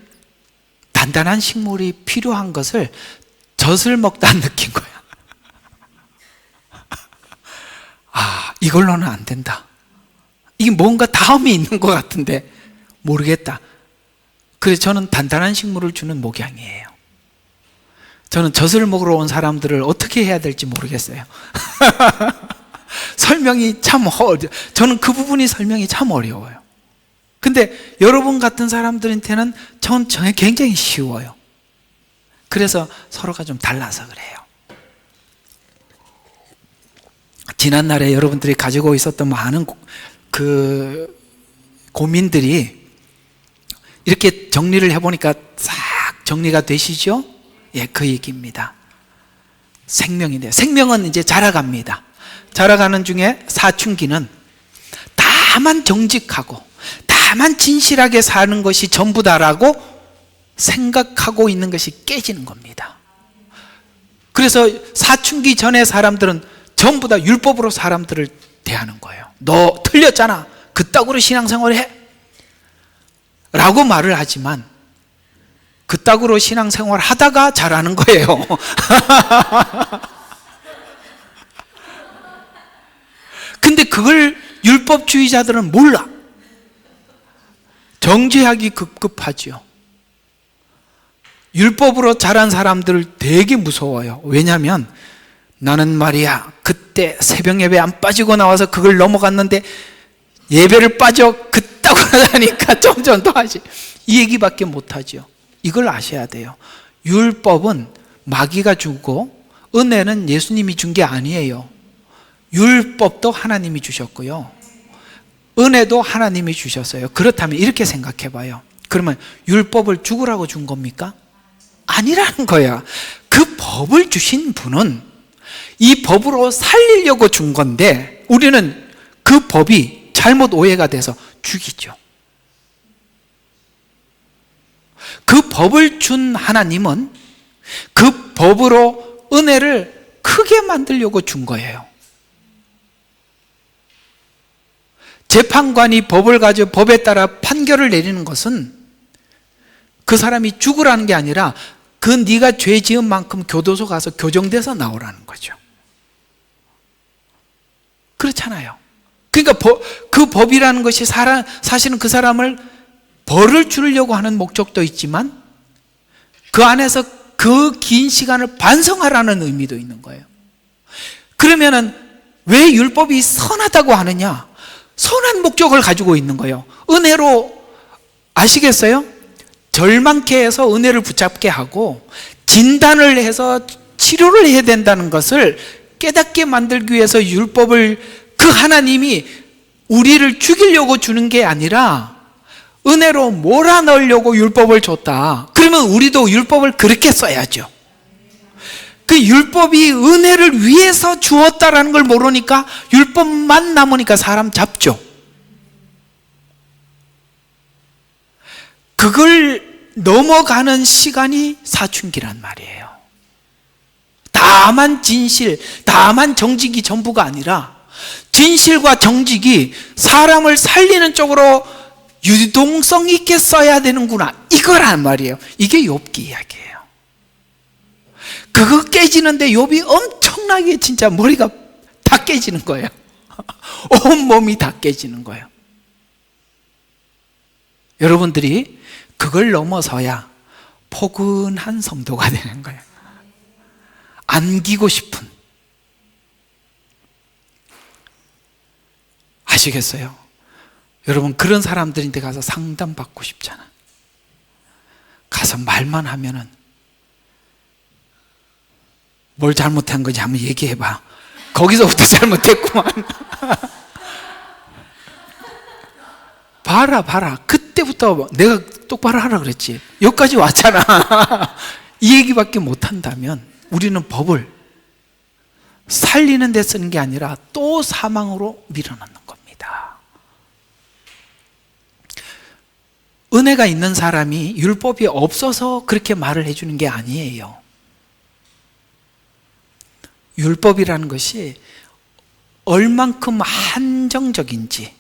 [SPEAKER 1] 단단한 식물이 필요한 것을 젖을 먹다 느낀 거야. 아, 이걸로는 안 된다. 이게 뭔가 다음이 있는 것 같은데 모르겠다. 그래서 저는 단단한 식물을 주는 목양이에요. 저는 젖을 먹으러 온 사람들을 어떻게 해야 될지 모르겠어요. 설명이 참 저는 그 부분이 설명이 참 어려워요. 근데 여러분 같은 사람들한테는 전 굉장히 쉬워요. 그래서 서로가 좀 달라서 그래요. 지난날에 여러분들이 가지고 있었던 많은 그 고민들이 이렇게 정리를 해보니까 싹 정리가 되시죠? 예, 그 얘기입니다. 생명인데, 생명은 이제 자라갑니다. 자라가는 중에 사춘기는 다만 정직하고 다만 진실하게 사는 것이 전부다라고 생각하고 있는 것이 깨지는 겁니다. 그래서 사춘기 전에 사람들은 전부 다 율법으로 사람들을 대하는 거예요. 너 틀렸잖아. 그따구로 신앙생활을 해. 라고 말을 하지만 그따구로 신앙생활 하다가 잘하는 거예요. 근데 그걸 율법주의자들은 몰라. 정죄하기 급급하죠. 율법으로 자란 사람들 되게 무서워요. 왜냐하면 나는 말이야 그때 새벽 예배 안 빠지고 나와서 그걸 넘어갔는데 예배를 빠져 그따구로 하니까 점점 더 하지. 이 얘기밖에 못하죠. 이걸 아셔야 돼요. 율법은 마귀가 주고 은혜는 예수님이 준 게 아니에요. 율법도 하나님이 주셨고요, 은혜도 하나님이 주셨어요. 그렇다면 이렇게 생각해 봐요. 그러면 율법을 죽으라고 준 겁니까? 아니라는 거야. 그 법을 주신 분은 이 법으로 살리려고 준 건데 우리는 그 법이 잘못 오해가 돼서 죽이죠. 그 법을 준 하나님은 그 법으로 은혜를 크게 만들려고 준 거예요. 재판관이 법을 가지고 법에 따라 판결을 내리는 것은 그 사람이 죽으라는 게 아니라 그 네가 죄 지은 만큼 교도소 가서 교정돼서 나오라는 거죠. 그렇잖아요. 그러니까 그 법이라는 것이 사실은 그 사람을 벌을 주려고 하는 목적도 있지만 그 안에서 그 긴 시간을 반성하라는 의미도 있는 거예요. 그러면은 왜 율법이 선하다고 하느냐? 선한 목적을 가지고 있는 거예요. 은혜로, 아시겠어요? 절망케 해서 은혜를 붙잡게 하고 진단을 해서 치료를 해야 된다는 것을 깨닫게 만들기 위해서 율법을, 그 하나님이 우리를 죽이려고 주는 게 아니라 은혜로 몰아넣으려고 율법을 줬다. 그러면 우리도 율법을 그렇게 써야죠. 그 율법이 은혜를 위해서 주었다라는 걸 모르니까 율법만 남으니까 사람 잡죠. 그걸 넘어가는 시간이 사춘기란 말이에요. 다만 진실, 다만 정직이 전부가 아니라 진실과 정직이 사람을 살리는 쪽으로 유동성 있게 써야 되는구나, 이거란 말이에요. 이게 욥기 이야기예요. 그거 깨지는데 욥이 엄청나게 진짜 머리가 다 깨지는 거예요. 온 몸이 다 깨지는 거예요. 여러분들이 그걸 넘어서야 포근한 성도가 되는 거예요. 안기고 싶은. 아시겠어요? 여러분, 그런 사람들한테 가서 상담받고 싶잖아. 가서 말만 하면은 뭘 잘못한 건지 한번 얘기해봐. 거기서부터 잘못했구만. 봐라. 그때부터 내가 똑바로 하라 그랬지. 여기까지 왔잖아. 이 얘기밖에 못한다면 우리는 법을 살리는 데 쓰는 게 아니라 또 사망으로 밀어넣는 겁니다. 은혜가 있는 사람이 율법이 없어서 그렇게 말을 해주는 게 아니에요. 율법이라는 것이 얼만큼 한정적인지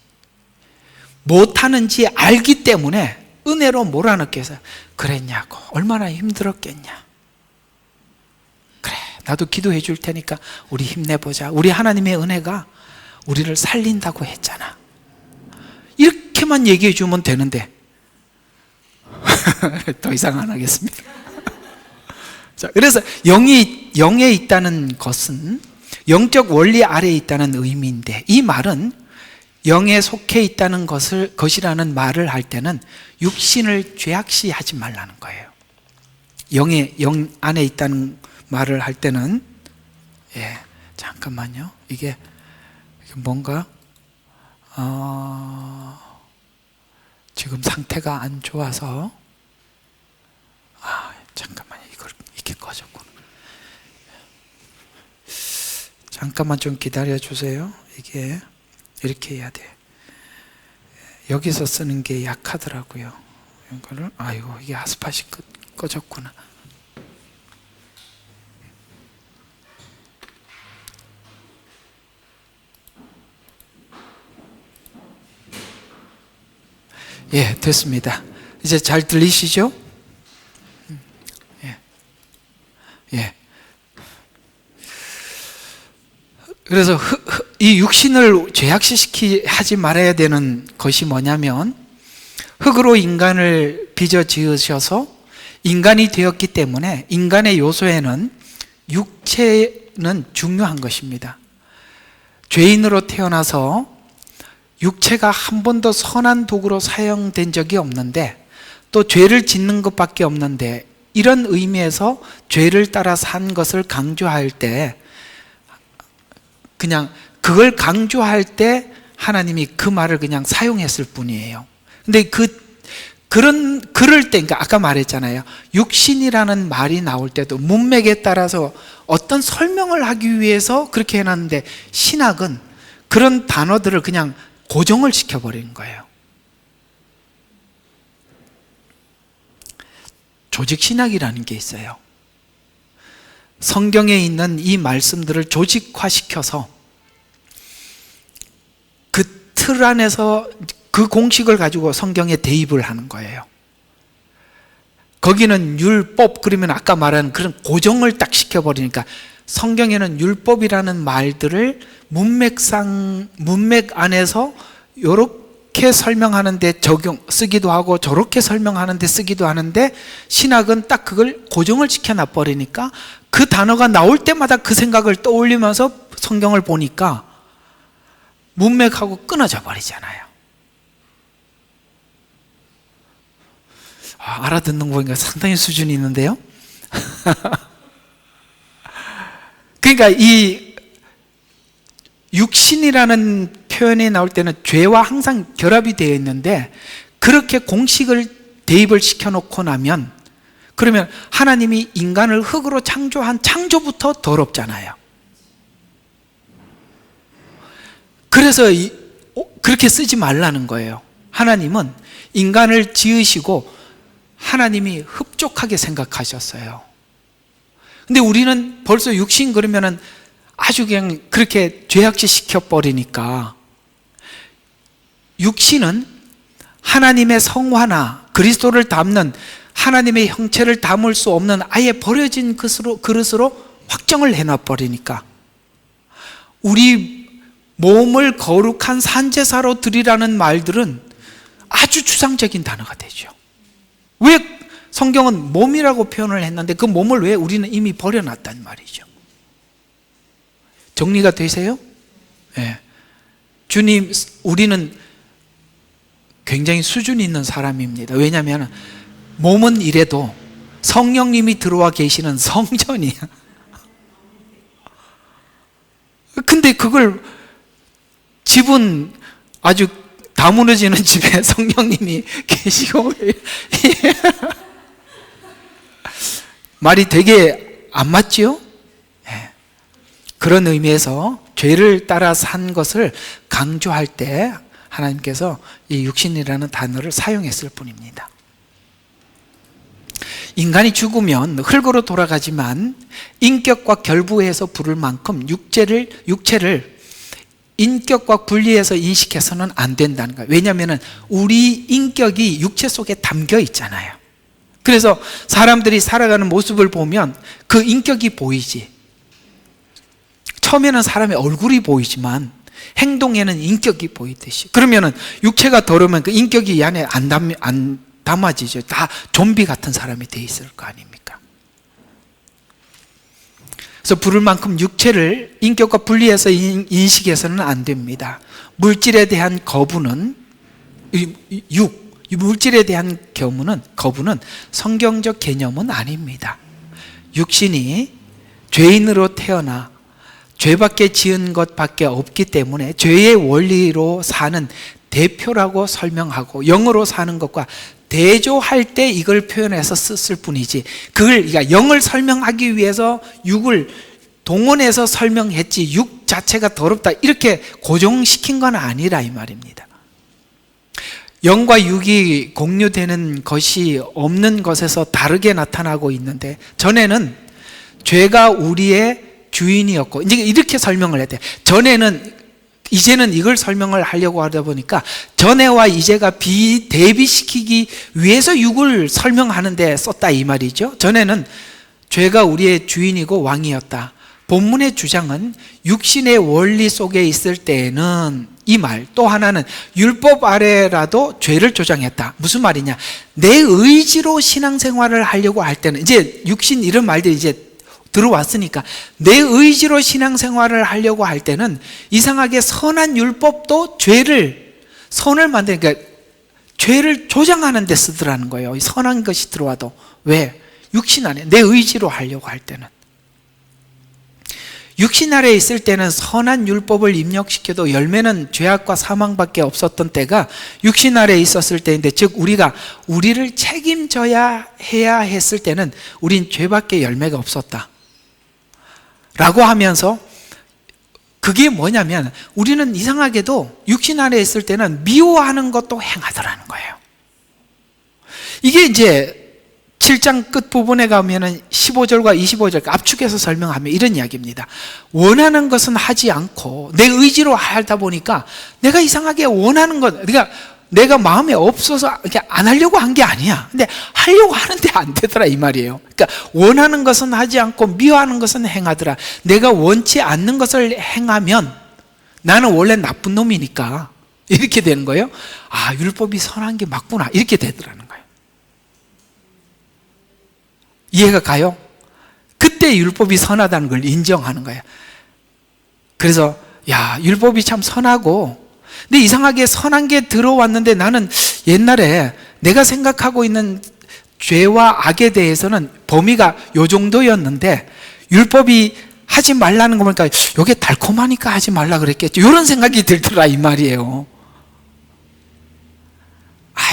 [SPEAKER 1] 못하는지 알기 때문에 은혜로 몰아넣겠어요. 그랬냐고. 얼마나 힘들었겠냐. 그래, 나도 기도해 줄 테니까 우리 힘내보자. 우리 하나님의 은혜가 우리를 살린다고 했잖아. 이렇게만 얘기해 주면 되는데 더 이상 안 하겠습니다. 자, 그래서 영에 있다는 것은 영적 원리 아래에 있다는 의미인데, 이 말은 영에 속해 있다는 것이라는 말을 할 때는 육신을 죄악시하지 말라는 거예요. 영 안에 있다는 말을 할 때는, 잠깐만요. 이게 뭔가 지금 상태가 안 좋아서, 잠깐만요. 이걸 이렇게 꺼졌구나. 잠깐만 좀 기다려 주세요. 이게 이렇게 해야 돼. 여기서 쓰는 게 약하더라고요. 이거를, 아이고, 이게 핫스팟이 꺼졌구나. 예, 됐습니다. 이제 잘 들리시죠? 예. 그래서 이 육신을 죄악시하지 말아야 되는 것이 뭐냐면, 흙으로 인간을 빚어 지으셔서 인간이 되었기 때문에 인간의 요소에는 육체는 중요한 것입니다. 죄인으로 태어나서 육체가 한 번도 선한 도구로 사용된 적이 없는데, 또 죄를 짓는 것밖에 없는데, 이런 의미에서 죄를 따라 산 것을 강조할 때, 그냥 그걸 강조할 때 하나님이 그 말을 그냥 사용했을 뿐이에요. 근데 그럴 때, 그러니까 아까 말했잖아요. 육신이라는 말이 나올 때도 문맥에 따라서 어떤 설명을 하기 위해서 그렇게 해놨는데, 신학은 그런 단어들을 그냥 고정을 시켜버리는 거예요. 조직신학이라는 게 있어요. 성경에 있는 이 말씀들을 조직화시켜서 그 틀 안에서 그 공식을 가지고 성경에 대입을 하는 거예요. 거기는 율법, 그러면 아까 말한 그런 고정을 딱 시켜버리니까, 성경에는 율법이라는 말들을 문맥 안에서 이렇게 설명하는데 쓰기도 하고 저렇게 설명하는데 쓰기도 하는데, 신학은 딱 그걸 고정을 시켜놔 버리니까 그 단어가 나올 때마다 그 생각을 떠올리면서 성경을 보니까 문맥하고 끊어져 버리잖아요. 알아듣는 거 보니까 상당히 수준이 있는데요. 그러니까 이 육신이라는 표현이 나올 때는 죄와 항상 결합이 되어 있는데, 그렇게 공식을 대입을 시켜놓고 나면, 그러면 하나님이 인간을 흙으로 창조한 창조부터 더럽잖아요. 그래서 그렇게 쓰지 말라는 거예요. 하나님은 인간을 지으시고 하나님이 흡족하게 생각하셨어요. 근데 우리는 벌써 육신 그러면은 아주 그냥 그렇게 죄악시 시켜버리니까, 육신은 하나님의 성화나 그리스도를 담는 하나님의 형체를 담을 수 없는 아예 버려진 그릇으로 확정을 해놔버리니까, 우리 몸을 거룩한 산제사로 드리라는 말들은 아주 추상적인 단어가 되죠. 왜 성경은 몸이라고 표현을 했는데 그 몸을 왜 우리는 이미 버려놨단 말이죠. 정리가 되세요? 네. 주님, 우리는 굉장히 수준이 있는 사람입니다. 왜냐하면 몸은 이래도 성령님이 들어와 계시는 성전이야. 근데 그걸, 집은 아주 다 무너지는 집에 성령님이 계시고 말이 되게 안 맞지요? 네. 그런 의미에서 죄를 따라 산 것을 강조할 때 하나님께서 이 육신이라는 단어를 사용했을 뿐입니다. 인간이 죽으면 흙으로 돌아가지만 인격과 결부해서 부를 만큼 육체를 인격과 분리해서 인식해서는 안 된다는 거예요. 왜냐하면 우리 인격이 육체 속에 담겨 있잖아요. 그래서 사람들이 살아가는 모습을 보면 그 인격이 보이지. 처음에는 사람의 얼굴이 보이지만 행동에는 인격이 보이듯이. 그러면은 육체가 더러우면 그 인격이 이 안에 안 담아지죠. 다 좀비 같은 사람이 돼 있을 거 아닙니까? 그래서 부를 만큼 육체를 인격과 분리해서 인식해서는 안 됩니다. 물질에 대한 거부는 물질에 대한 거부는 성경적 개념은 아닙니다. 육신이 죄인으로 태어나 죄밖에 지은 것밖에 없기 때문에 죄의 원리로 사는 대표라고 설명하고 영으로 사는 것과 대조할 때 이걸 표현해서 썼을 뿐이지, 그러니까 영을 설명하기 위해서 육을 동원해서 설명했지 육 자체가 더럽다 이렇게 고정시킨 건 아니라 이 말입니다. 영과 육이 공유되는 것이 없는 것에서 다르게 나타나고 있는데, 전에는 죄가 우리의 주인이었고, 이제 이렇게 설명을 해야 돼. 이제는 이걸 설명을 하려고 하다 보니까 전에와 이제가 대비시키기 위해서 육을 설명하는데 썼다 이 말이죠. 전에는 죄가 우리의 주인이고 왕이었다. 본문의 주장은 육신의 원리 속에 있을 때에는 이 말, 또 하나는 율법 아래라도 죄를 조장했다. 무슨 말이냐? 내 의지로 신앙생활을 하려고 할 때는, 이제 육신 이런 말들이 이제 들어왔으니까 내 의지로 신앙생활을 하려고 할 때는 이상하게 선한 율법도 선을 만드니까 죄를 조장하는 데 쓰더라는 거예요. 선한 것이 들어와도. 왜? 육신 안에 내 의지로 하려고 할 때는. 육신 아래에 있을 때는 선한 율법을 입력시켜도 열매는 죄악과 사망밖에 없었던 때가 육신 아래에 있었을 때인데, 즉 우리를 책임져야 해야 했을 때는 우린 죄밖에 열매가 없었다 라고 하면서, 그게 뭐냐면 우리는 이상하게도 육신 아래에 있을 때는 미워하는 것도 행하더라는 거예요. 이게 이제 7장 끝부분에 가면은 15절과 25절 압축해서 설명하면 이런 이야기입니다. 원하는 것은 하지 않고 내 의지로 하다 보니까 내가 이상하게 원하는 것, 그러니까 내가 마음에 없어서 이렇게 안 하려고 한 게 아니야. 근데 하려고 하는데 안 되더라 이 말이에요. 그러니까 원하는 것은 하지 않고 미워하는 것은 행하더라. 내가 원치 않는 것을 행하면 나는 원래 나쁜 놈이니까 이렇게 되는 거예요. 아, 율법이 선한 게 맞구나 이렇게 되더라는 거예요. 이해가 가요? 그때 율법이 선하다는 걸 인정하는 거예요. 그래서 야, 율법이 참 선하고, 근데 이상하게 선한 게 들어왔는데 나는 옛날에 내가 생각하고 있는 죄와 악에 대해서는 범위가 요 정도였는데 율법이 하지 말라는 거 보니까 이게 달콤하니까 하지 말라 그랬겠죠. 이런 생각이 들더라 이 말이에요.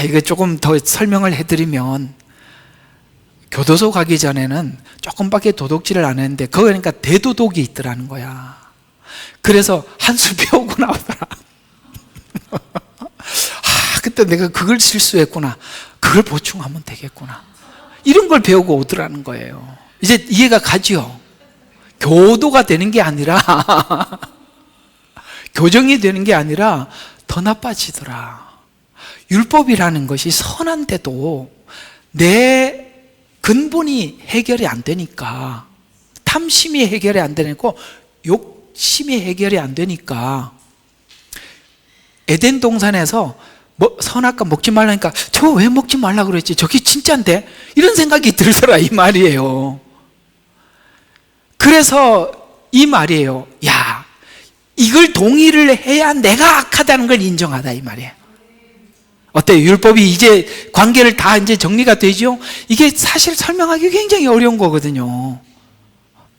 [SPEAKER 1] 이거 조금 더 설명을 해드리면, 교도소 가기 전에는 조금밖에 도둑질을 안 했는데 그러니까 대도독이 있더라는 거야. 그래서 한술 배우고 나오더라. 그때 내가 그걸 실수했구나, 그걸 보충하면 되겠구나, 이런 걸 배우고 오더라는 거예요. 이제 이해가 가죠? 교도가 되는 게 아니라 교정이 되는 게 아니라 더 나빠지더라. 율법이라는 것이 선한데도 내 근본이 해결이 안 되니까, 탐심이 해결이 안 되고 욕심이 해결이 안 되니까, 에덴 동산에서 선악과 먹지 말라니까 저 왜 먹지 말라 그랬지, 저게 진짜인데, 이런 생각이 들더라 이 말이에요. 그래서 이 말이에요. 야, 이걸 동의를 해야 내가 악하다는 걸 인정하다 이 말이에요. 어때요? 율법이 이제 관계를 다 이제 정리가 되죠? 이게 사실 설명하기 굉장히 어려운 거거든요.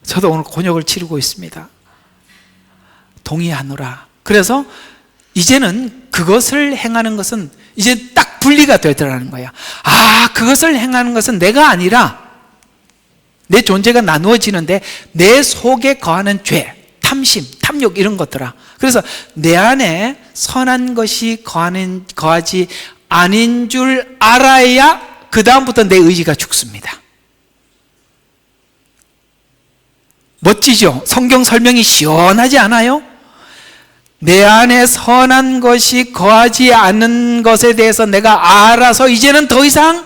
[SPEAKER 1] 저도 오늘 곤욕을 치르고 있습니다. 동의하노라. 그래서 이제는 그것을 행하는 것은 이제 딱 분리가 되더라는 거야. 그것을 행하는 것은 내가 아니라 내 존재가 나누어지는데 내 속에 거하는 죄, 탐심, 탐욕 이런 것들아. 그래서 내 안에 선한 것이 거하지 아닌 줄 알아야 그 다음부터 내 의지가 죽습니다. 멋지죠? 성경 설명이 시원하지 않아요? 내 안에 선한 것이 거하지 않는 것에 대해서 내가 알아서 이제는 더 이상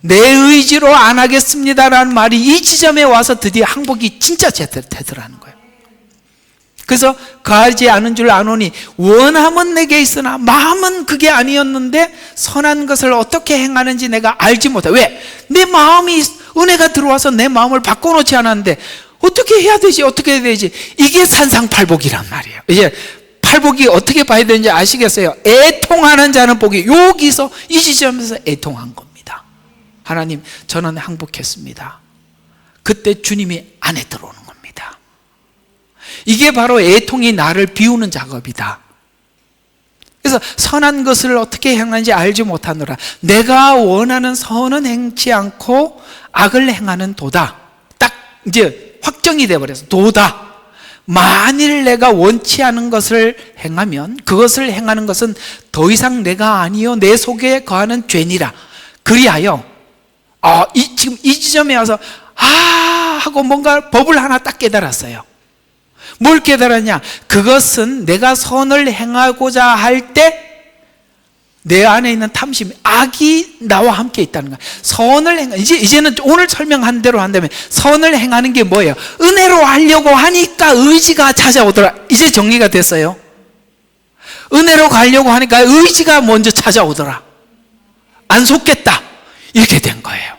[SPEAKER 1] 내 의지로 안 하겠습니다라는 말이 이 지점에 와서 드디어 항복이 진짜 되더라는 거예요. 그래서 거하지 않은 줄 아노니 원함은 내게 있으나 마음은 그게 아니었는데 선한 것을 어떻게 행하는지 내가 알지 못해. 왜? 내 마음이 은혜가 들어와서 내 마음을 바꿔놓지 않았는데 어떻게 해야 되지? 어떻게 해야 되지? 이게 산상팔복이란 말이에요. 이제 팔복이 어떻게 봐야 되는지 아시겠어요? 애통하는 자는 복이, 여기서 이 지점에서 애통한 겁니다. 하나님, 저는 항복했습니다. 그때 주님이 안에 들어오는 겁니다. 이게 바로 애통이 나를 비우는 작업이다. 그래서 선한 것을 어떻게 행하는지 알지 못하노라. 내가 원하는 선은 행치 않고 악을 행하는 도다. 딱 이제 확정이 되어버려서 도다. 만일 내가 원치 않은 것을 행하면 그것을 행하는 것은 더 이상 내가 아니요 내 속에 거하는 죄니라. 그리하여 지금 이 지점에 와서 하고 뭔가 법을 하나 딱 깨달았어요. 뭘 깨달았냐? 그것은 내가 선을 행하고자 할 때 내 안에 있는 탐심, 악이 나와 함께 있다는 거야. 선을 이제는 오늘 설명한 대로 한다면 선을 행하는 게 뭐예요? 은혜로 하려고 하니까 의지가 찾아오더라. 이제 정리가 됐어요. 은혜로 가려고 하니까 의지가 먼저 찾아오더라. 안 속겠다. 이렇게 된 거예요.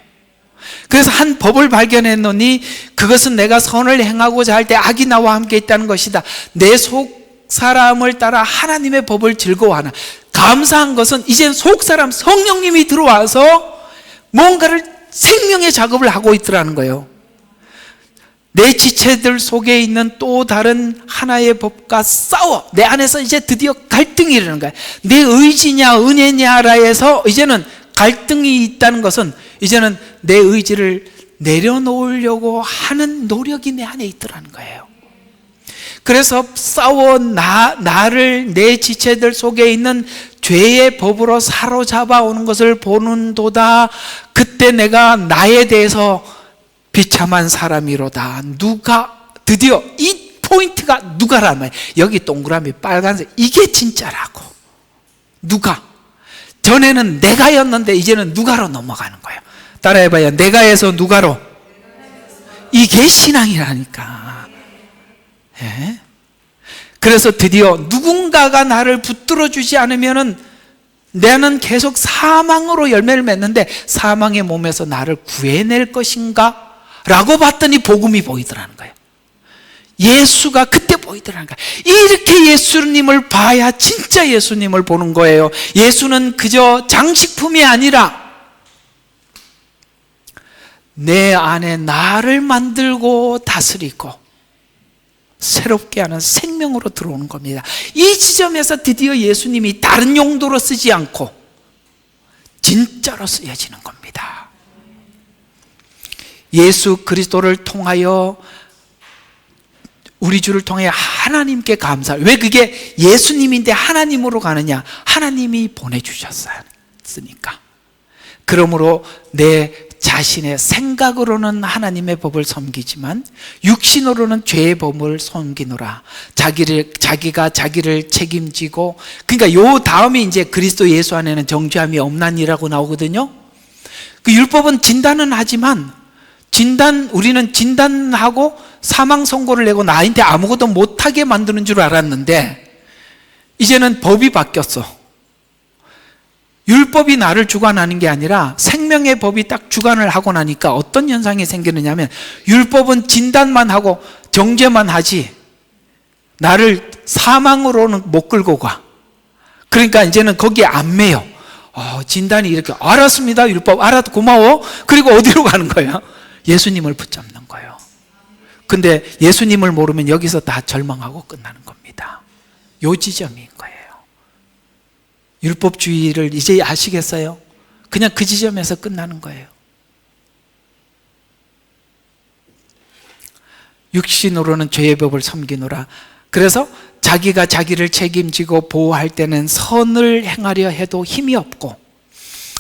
[SPEAKER 1] 그래서 한 법을 발견했노니 그것은 내가 선을 행하고자 할 때 악이 나와 함께 있다는 것이다. 내 속 사람을 따라 하나님의 법을 즐거워하나. 감사한 것은 이젠 속사람 성령님이 들어와서 뭔가를 생명의 작업을 하고 있더라는 거예요. 내 지체들 속에 있는 또 다른 하나의 법과 싸워. 내 안에서 이제 드디어 갈등이 일어나는 거예요. 내 의지냐 은혜냐라 해서 이제는 갈등이 있다는 것은 이제는 내 의지를 내려놓으려고 하는 노력이 내 안에 있더라는 거예요. 그래서 싸워 나를 내 지체들 속에 있는 죄의 법으로 사로잡아 오는 것을 보는도다. 그때 내가 나에 대해서 비참한 사람이로다. 누가, 드디어 이 포인트가 누가란 말이에요. 여기 동그라미 빨간색, 이게 진짜라고. 누가. 전에는 내가였는데 이제는 누가로 넘어가는 거예요. 따라해봐요. 내가에서 누가로. 이게 신앙이라니까. 예? 그래서 드디어 누군가가 나를 붙들어 주지 않으면은 나는 계속 사망으로 열매를 맺는데 사망의 몸에서 나를 구해낼 것인가? 라고 봤더니 복음이 보이더라는 거예요. 예수가 그때 보이더라는 거예요. 이렇게 예수님을 봐야 진짜 예수님을 보는 거예요. 예수는 그저 장식품이 아니라 내 안에 나를 만들고 다스리고 새롭게 하는 생명으로 들어오는 겁니다. 이 지점에서 드디어 예수님이 다른 용도로 쓰지 않고 진짜로 쓰여지는 겁니다. 예수 그리스도를 통하여 우리 주를 통해 하나님께 감사. 왜 그게 예수님인데 하나님으로 가느냐? 하나님이 보내주셨으니까. 그러므로 내 자신의 생각으로는 하나님의 법을 섬기지만 육신으로는 죄의 법을 섬기노라. 자기가 자기를 책임지고, 그러니까 요 다음에 이제 그리스도 예수 안에는 정죄함이 없나니라고 나오거든요. 그 율법은 진단은 하지만 우리는 진단하고 사망 선고를 내고 나한테 아무것도 못하게 만드는 줄 알았는데 이제는 법이 바뀌었어. 율법이 나를 주관하는 게 아니라 생명의 법이 딱 주관을 하고 나니까 어떤 현상이 생기느냐 하면 율법은 진단만 하고 정죄만 하지 나를 사망으로는 못 끌고 가. 그러니까 이제는 거기에 안 매요. 진단이 이렇게 알았습니다. 율법 알아도 고마워. 그리고 어디로 가는 거예요? 예수님을 붙잡는 거예요. 근데 예수님을 모르면 여기서 다 절망하고 끝나는 겁니다. 요 지점인 거예요. 율법주의를 이제 아시겠어요? 그냥 그 지점에서 끝나는 거예요. 육신으로는 죄의 법을 섬기노라. 그래서 자기가 자기를 책임지고 보호할 때는 선을 행하려 해도 힘이 없고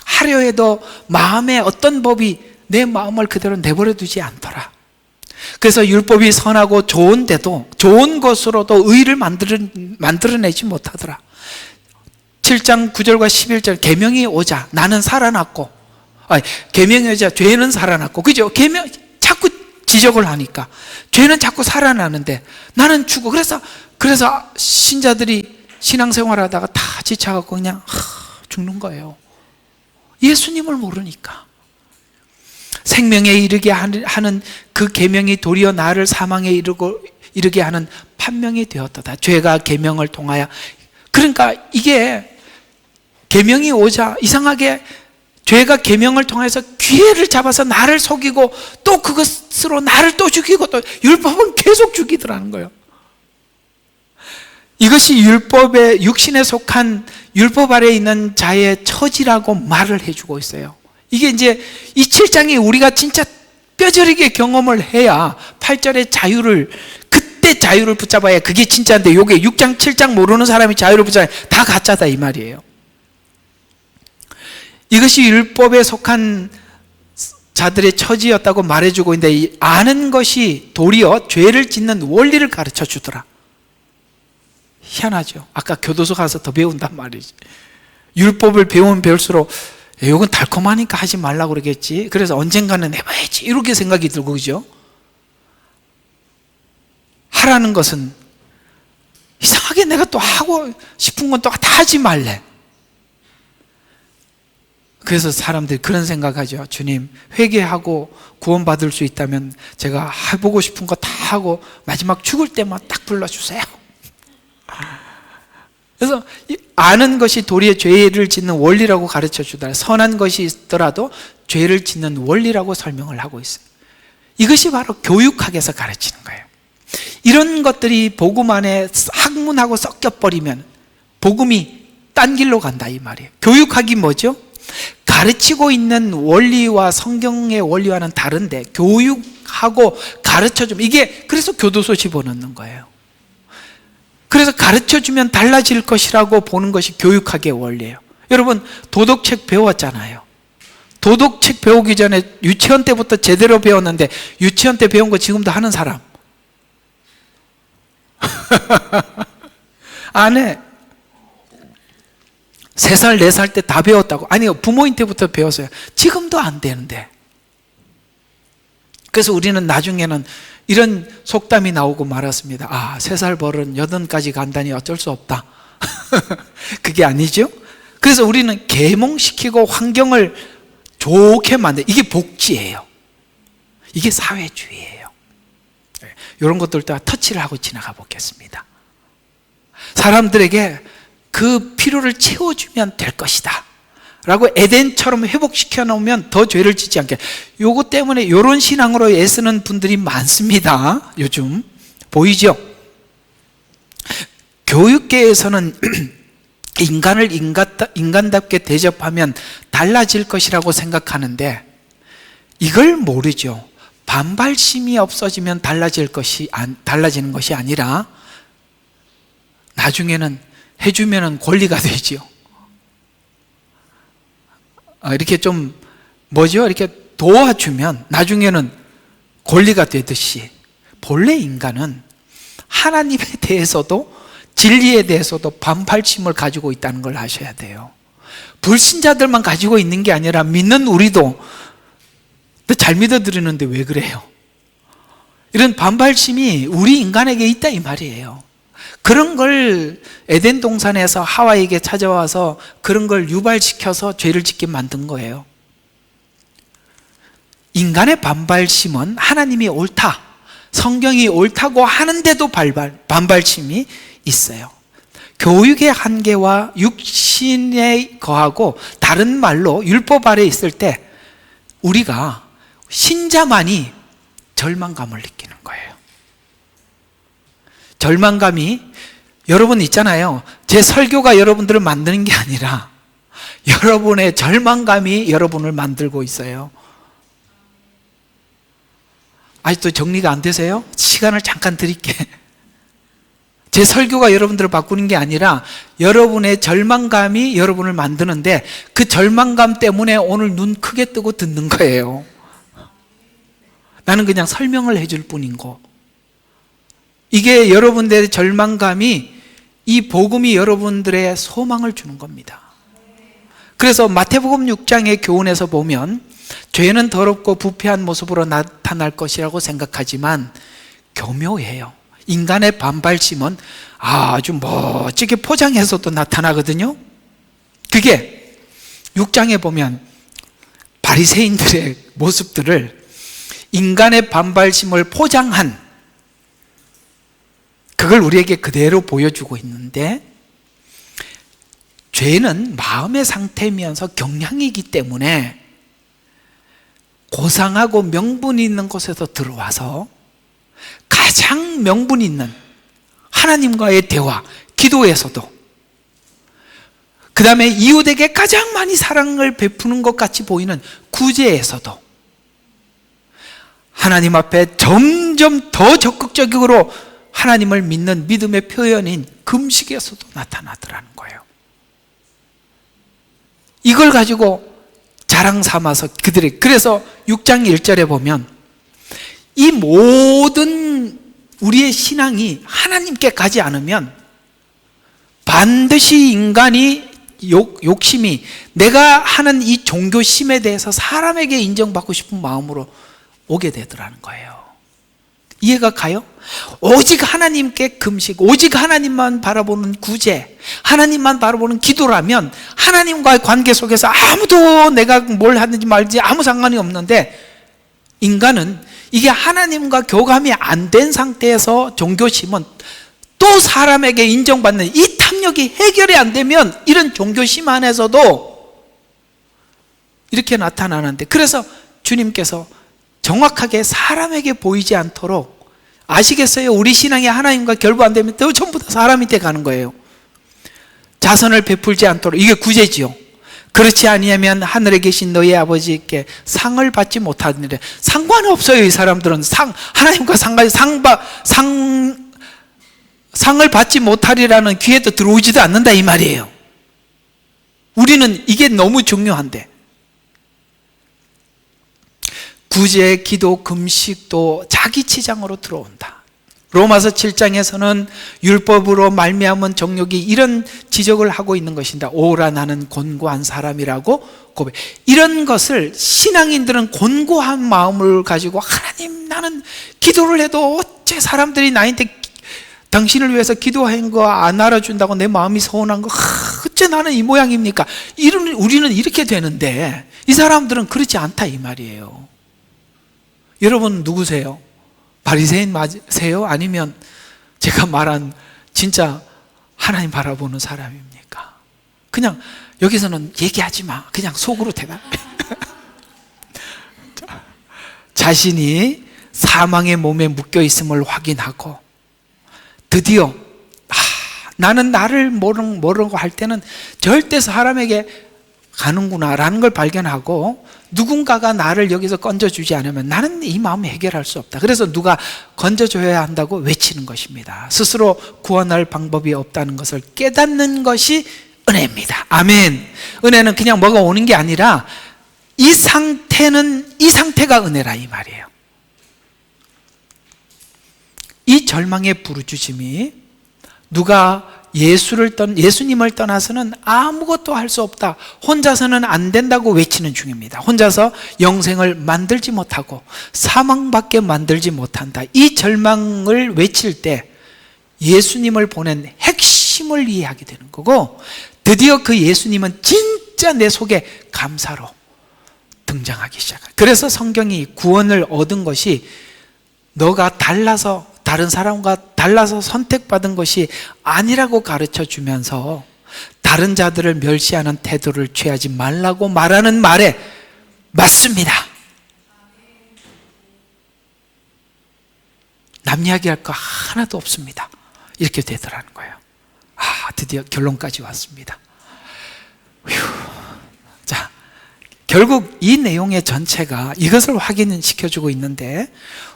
[SPEAKER 1] 하려 해도 마음에 어떤 법이 내 마음을 그대로 내버려 두지 않더라. 그래서 율법이 선하고 좋은데도 좋은 것으로도 의를 만들어내지 못하더라. 7장 9절과 11절 계명이 오자 나는 살아났고, 계명이 오자 죄는 살아났고, 그죠? 계명 자꾸 지적을 하니까 죄는 자꾸 살아나는데 나는 죽어. 그래서 신자들이 신앙생활하다가 다 지쳐갖고 그냥 죽는 거예요. 예수님을 모르니까. 생명에 이르게 하는 그 계명이 도리어 나를 사망에 이르게 하는 판명이 되었도다. 죄가 계명을 통하여. 그러니까 이게 계명이 오자 이상하게 죄가 계명을 통해서 기회를 잡아서 나를 속이고 또 그것으로 나를 또 죽이고 또 율법은 계속 죽이더라는 거예요. 이것이 율법의 육신에 속한 율법 아래에 있는 자의 처지라고 말을 해주고 있어요. 이게 이제 이 7장이 우리가 진짜 뼈저리게 경험을 해야 8절의 자유를, 그때 자유를 붙잡아야 그게 진짜인데, 요게 6장 7장 모르는 사람이 자유를 붙잡아야 다 가짜다 이 말이에요. 이것이 율법에 속한 자들의 처지였다고 말해주고 있는데, 이 아는 것이 도리어 죄를 짓는 원리를 가르쳐 주더라. 희한하죠. 아까 교도소 가서 더 배운단 말이지. 율법을 배우면 배울수록 이건 달콤하니까 하지 말라고 그러겠지, 그래서 언젠가는 해봐야지, 이렇게 생각이 들고, 그죠? 하라는 것은 이상하게 내가 또 하고 싶은 건 또 다 하지 말래. 그래서 사람들이 그런 생각하죠. 주님, 회개하고 구원받을 수 있다면 제가 해보고 싶은 거 다 하고 마지막 죽을 때만 딱 불러주세요. 그래서 아는 것이 도리어 죄를 짓는 원리라고 가르쳐 주더라. 선한 것이 있더라도 죄를 짓는 원리라고 설명을 하고 있어요. 이것이 바로 교육학에서 가르치는 거예요. 이런 것들이 복음 안에 학문하고 섞여버리면 복음이 딴 길로 간다 이 말이에요. 교육학이 뭐죠? 가르치고 있는 원리와 성경의 원리와는 다른데 교육하고 가르쳐주면, 이게 그래서 교도소 집어넣는 거예요. 그래서 가르쳐주면 달라질 것이라고 보는 것이 교육학의 원리예요. 여러분, 도덕책 배웠잖아요. 도덕책 배우기 전에 유치원 때부터 제대로 배웠는데, 유치원 때 배운 거 지금도 하는 사람? 안 해. 3살, 4살 때 다 배웠다고. 아니요, 부모님 때부터 배웠어요. 지금도 안 되는데. 그래서 우리는 나중에는 이런 속담이 나오고 말았습니다. 3살 벌은 8까지 간다니 어쩔 수 없다. 그게 아니죠? 그래서 우리는 계몽시키고 환경을 좋게 만들, 이게 복지예요. 이게 사회주의예요. 이런 것들 다 터치를 하고 지나가 보겠습니다. 사람들에게 그 필요를 채워주면 될 것이다 라고 에덴처럼 회복시켜 놓으면 더 죄를 짓지 않게. 요거 때문에 이런 신앙으로 애쓰는 분들이 많습니다. 요즘 보이죠? 교육계에서는 인간을 인간답게 대접하면 달라질 것이라고 생각하는데, 이걸 모르죠. 반발심이 없어지면 달라지는 것이 아니라 나중에는 해주면 권리가 되죠. 이렇게 좀 이렇게 도와주면 나중에는 권리가 되듯이, 본래 인간은 하나님에 대해서도 진리에 대해서도 반발심을 가지고 있다는 걸 아셔야 돼요. 불신자들만 가지고 있는 게 아니라 믿는 우리도 잘 믿어드리는데 왜 그래요? 이런 반발심이 우리 인간에게 있다 이 말이에요. 그런 걸 에덴 동산에서 하와에게 찾아와서 그런 걸 유발시켜서 죄를 짓게 만든 거예요. 인간의 반발심은 하나님이 옳다, 성경이 옳다고 하는데도 반발심이 있어요. 교육의 한계와 육신에 거하고, 다른 말로 율법 아래 있을 때 우리가 신자만이 절망감을 느끼는 거예요. 절망감이, 여러분 있잖아요. 제 설교가 여러분들을 만드는 게 아니라 여러분의 절망감이 여러분을 만들고 있어요. 아직도 정리가 안 되세요? 시간을 잠깐 드릴게. 제 설교가 여러분들을 바꾸는 게 아니라 여러분의 절망감이 여러분을 만드는데, 그 절망감 때문에 오늘 눈 크게 뜨고 듣는 거예요. 나는 그냥 설명을 해줄 뿐인고, 이게 여러분들의 절망감이 이 복음이 여러분들의 소망을 주는 겁니다. 그래서 마태복음 6장의 교훈에서 보면 죄는 더럽고 부패한 모습으로 나타날 것이라고 생각하지만 교묘해요. 인간의 반발심은 아주 멋지게 포장해서도 나타나거든요. 그게 6장에 보면 바리새인들의 모습들을 인간의 반발심을 포장한, 그걸 우리에게 그대로 보여주고 있는데, 죄는 마음의 상태이면서 경향이기 때문에 고상하고 명분 있는 곳에서 들어와서 가장 명분 있는 하나님과의 대화, 기도에서도, 그 다음에 이웃에게 가장 많이 사랑을 베푸는 것 같이 보이는 구제에서도, 하나님 앞에 점점 더 적극적으로 하나님을 믿는 믿음의 표현인 금식에서도 나타나더라는 거예요. 이걸 가지고 자랑 삼아서 그들이, 그래서 6장 1절에 보면 이 모든 우리의 신앙이 하나님께 가지 않으면 반드시 인간이 욕심이, 내가 하는 이 종교심에 대해서 사람에게 인정받고 싶은 마음으로 오게 되더라는 거예요. 이해가 가요? 오직 하나님께 금식, 오직 하나님만 바라보는 구제, 하나님만 바라보는 기도라면 하나님과의 관계 속에서 아무도 내가 뭘 하는지 말지 아무 상관이 없는데, 인간은 이게 하나님과 교감이 안 된 상태에서 종교심은 또 사람에게 인정받는 이 탐욕이 해결이 안 되면 이런 종교심 안에서도 이렇게 나타나는데, 그래서 주님께서 정확하게 사람에게 보이지 않도록, 아시겠어요? 우리 신앙이 하나님과 결부 안 되면 또 전부 다 사람이 돼 가는 거예요. 자선을 베풀지 않도록, 이게 구제지요. 그렇지 아니하면 하늘에 계신 너희 아버지께 상을 받지 못하느니라. 상관없어요. 이 사람들은 하나님과 상을 받지 못하리라는 귀에도 들어오지도 않는다 이 말이에요. 우리는 이게 너무 중요한데, 구제, 기도, 금식도 자기 치장으로 들어온다. 로마서 7장에서는 율법으로 말미암은 정욕이 이런 지적을 하고 있는 것인다. 오라 나는 곤고한 사람이라고 고백. 이런 것을 신앙인들은 곤고한 마음을 가지고, 하나님 나는 기도를 해도 어째 사람들이 나한테 당신을 위해서 기도한 거 안 알아준다고 내 마음이 서운한 거 어째 나는 이 모양입니까? 우리는 이렇게 되는데 이 사람들은 그렇지 않다 이 말이에요. 여러분 누구세요? 바리새인 맞으세요? 아니면 제가 말한 진짜 하나님 바라보는 사람입니까? 그냥 여기서는 얘기하지 마. 그냥 속으로 대답해. 자신이 사망의 몸에 묶여 있음을 확인하고 드디어 나는 나를 모르고 할 때는 절대 사람에게 가는구나 라는 걸 발견하고, 누군가가 나를 여기서 건져주지 않으면 나는 이 마음을 해결할 수 없다. 그래서 누가 건져줘야 한다고 외치는 것입니다. 스스로 구원할 방법이 없다는 것을 깨닫는 것이 은혜입니다. 아멘. 은혜는 그냥 뭐가 오는 게 아니라 이 상태가 은혜라 이 말이에요. 이 절망의 부르짖음이, 누가 예수님을 떠나서는 아무것도 할 수 없다, 혼자서는 안 된다고 외치는 중입니다. 혼자서 영생을 만들지 못하고 사망밖에 만들지 못한다, 이 절망을 외칠 때 예수님을 보낸 핵심을 이해하게 되는 거고, 드디어 그 예수님은 진짜 내 속에 감사로 등장하기 시작합니다. 그래서 성경이 구원을 얻은 것이 너가 다른 사람과 달라서 선택받은 것이 아니라고 가르쳐 주면서 다른 자들을 멸시하는 태도를 취하지 말라고 말하는 말에 맞습니다. 남 이야기할 거 하나도 없습니다. 이렇게 되더라는 거예요. 드디어 결론까지 왔습니다. 자, 결국 이 내용의 전체가 이것을 확인시켜주고 있는데,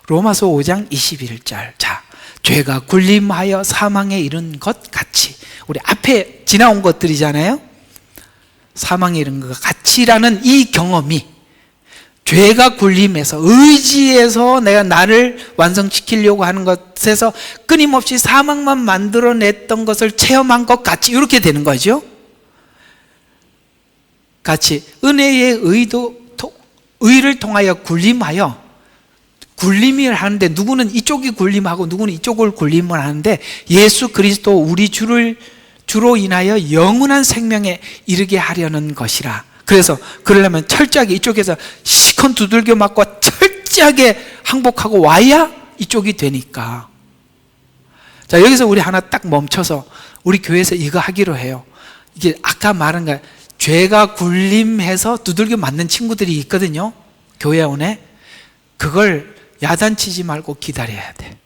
[SPEAKER 1] 로마서 5장 21절. 자, 죄가 굴림하여 사망에 이른 것 같이, 우리 앞에 지나온 것들이잖아요. 사망에 이른 것 같이라는 이 경험이, 죄가 굴림해서, 의지해서 내가 나를 완성시키려고 하는 것에서 끊임없이 사망만 만들어냈던 것을 체험한 것 같이 이렇게 되는 거죠. 같이 은혜의 의를 통하여 굴림을 하는데, 누구는 이쪽이 굴림하고 누구는 이쪽을 굴림을 하는데, 예수 그리스도 우리 주로 인하여 영원한 생명에 이르게 하려는 것이라. 그래서 그러려면 철저하게 이쪽에서 시컨 두들겨 맞고 철저하게 항복하고 와야 이쪽이 되니까. 자, 여기서 우리 하나 딱 멈춰서 우리 교회에서 이거 하기로 해요. 이게 아까 말한 거야. 죄가 굴림해서 두들겨 맞는 친구들이 있거든요, 교회 안에. 그걸 야단치지 말고 기다려야 돼.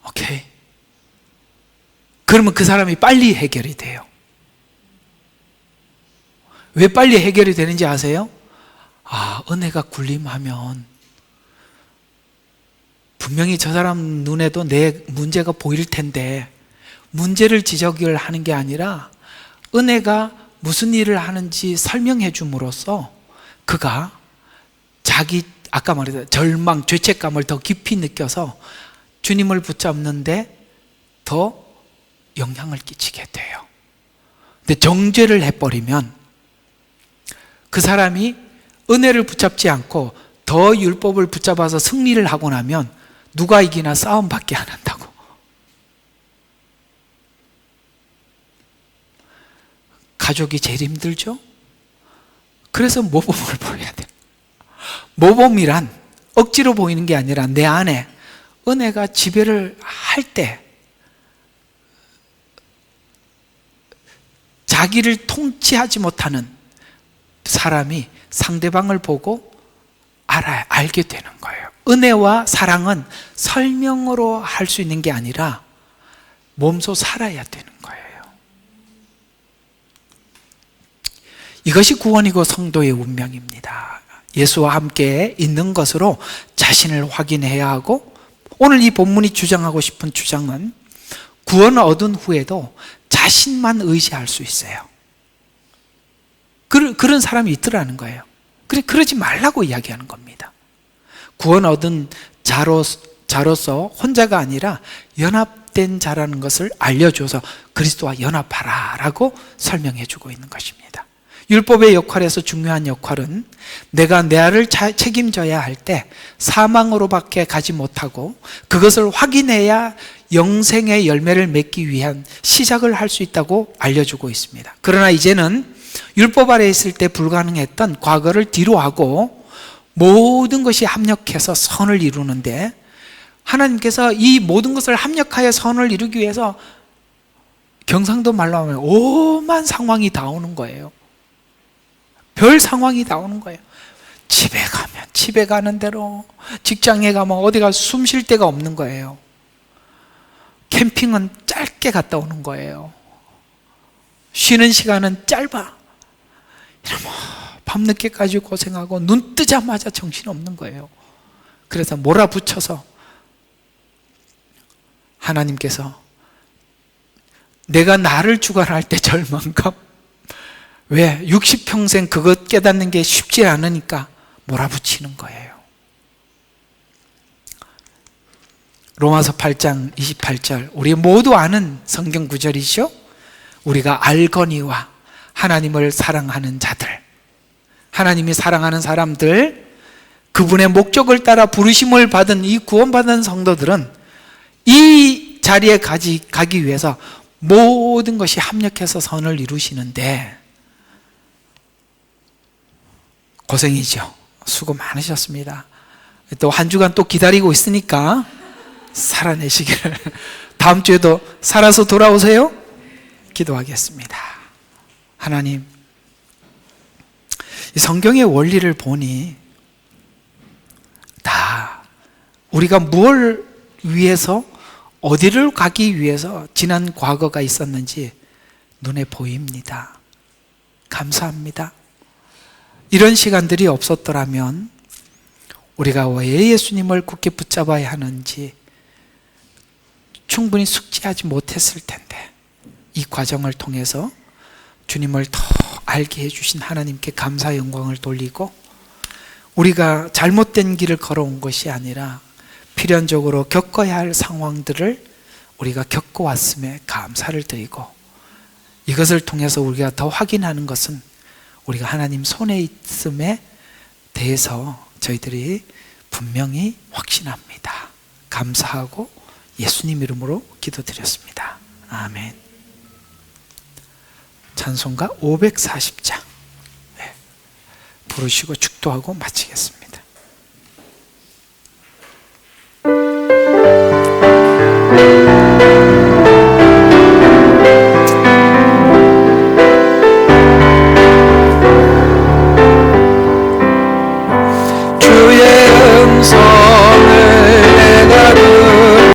[SPEAKER 1] 오케이? 그러면 그 사람이 빨리 해결이 돼요. 왜 빨리 해결이 되는지 아세요? 은혜가 굴림하면 분명히 저 사람 눈에도 내 문제가 보일 텐데, 문제를 지적을 하는 게 아니라 은혜가 무슨 일을 하는지 설명해 줌으로써 그가 자기 아까 말했던 절망, 죄책감을 더 깊이 느껴서 주님을 붙잡는데 더 영향을 끼치게 돼요. 근데 정죄를 해버리면 그 사람이 은혜를 붙잡지 않고 더 율법을 붙잡아서 승리를 하고 나면 누가 이기나 싸움밖에 안 한다고. 가족이 제일 힘들죠? 그래서 모범을 보여야 돼요. 모범이란 억지로 보이는 게 아니라 내 안에 은혜가 지배를 할 때 자기를 통치하지 못하는 사람이 상대방을 보고 알게 되는 거예요. 은혜와 사랑은 설명으로 할 수 있는 게 아니라 몸소 살아야 되는 거예요. 이것이 구원이고 성도의 운명입니다. 예수와 함께 있는 것으로 자신을 확인해야 하고, 오늘 이 본문이 주장하고 싶은 주장은 구원을 얻은 후에도 자신만 의지할 수 있어요. 그런 사람이 있더라는 거예요. 그러지 말라고 이야기하는 겁니다. 구원 얻은 자로서 혼자가 아니라 연합된 자라는 것을 알려줘서 그리스도와 연합하라 라고 설명해 주고 있는 것입니다. 율법의 역할에서 중요한 역할은 내가 내 알을 책임져야 할 때 사망으로밖에 가지 못하고 그것을 확인해야 영생의 열매를 맺기 위한 시작을 할 수 있다고 알려주고 있습니다. 그러나 이제는 율법 아래 있을 때 불가능했던 과거를 뒤로 하고 모든 것이 합력해서 선을 이루는데, 하나님께서 이 모든 것을 합력하여 선을 이루기 위해서 경상도 말로 하면 오만 상황이 다 오는 거예요. 별 상황이 다 오는 거예요. 집에 가면 집에 가는 대로, 직장에 가면 어디가 숨 쉴 데가 없는 거예요. 캠핑은 짧게 갔다 오는 거예요. 쉬는 시간은 짧아. 이러면 밤늦게까지 고생하고 눈 뜨자마자 정신없는 거예요. 그래서 몰아붙여서 하나님께서 내가 나를 주관할 때 절망감, 왜? 60평생 그것 깨닫는 게 쉽지 않으니까 몰아붙이는 거예요. 로마서 8장 28절, 우리 모두 아는 성경 구절이죠. 우리가 알거니와 하나님을 사랑하는 자들, 하나님이 사랑하는 사람들, 그분의 목적을 따라 부르심을 받은 이 구원받은 성도들은 이 자리에 가기 위해서 모든 것이 합력해서 선을 이루시는데, 고생이죠. 수고 많으셨습니다. 또 한 주간 또 기다리고 있으니까 살아내시기를. 다음 주에도 살아서 돌아오세요. 기도하겠습니다. 하나님, 이 성경의 원리를 보니 다 우리가 무엇을 위해서, 어디를 가기 위해서 지난 과거가 있었는지 눈에 보입니다. 감사합니다. 이런 시간들이 없었더라면 우리가 왜 예수님을 굳게 붙잡아야 하는지 충분히 숙지하지 못했을 텐데, 이 과정을 통해서 주님을 더 알게 해주신 하나님께 감사 영광을 돌리고, 우리가 잘못된 길을 걸어온 것이 아니라 필연적으로 겪어야 할 상황들을 우리가 겪어왔음에 감사를 드리고, 이것을 통해서 우리가 더 확인하는 것은 우리가 하나님 손에 있음에 대해서 저희들이 분명히 확신합니다. 감사하고 예수님 이름으로 기도드렸습니다. 아멘. 찬송가 540장 부르시고 축도하고 마치겠습니다.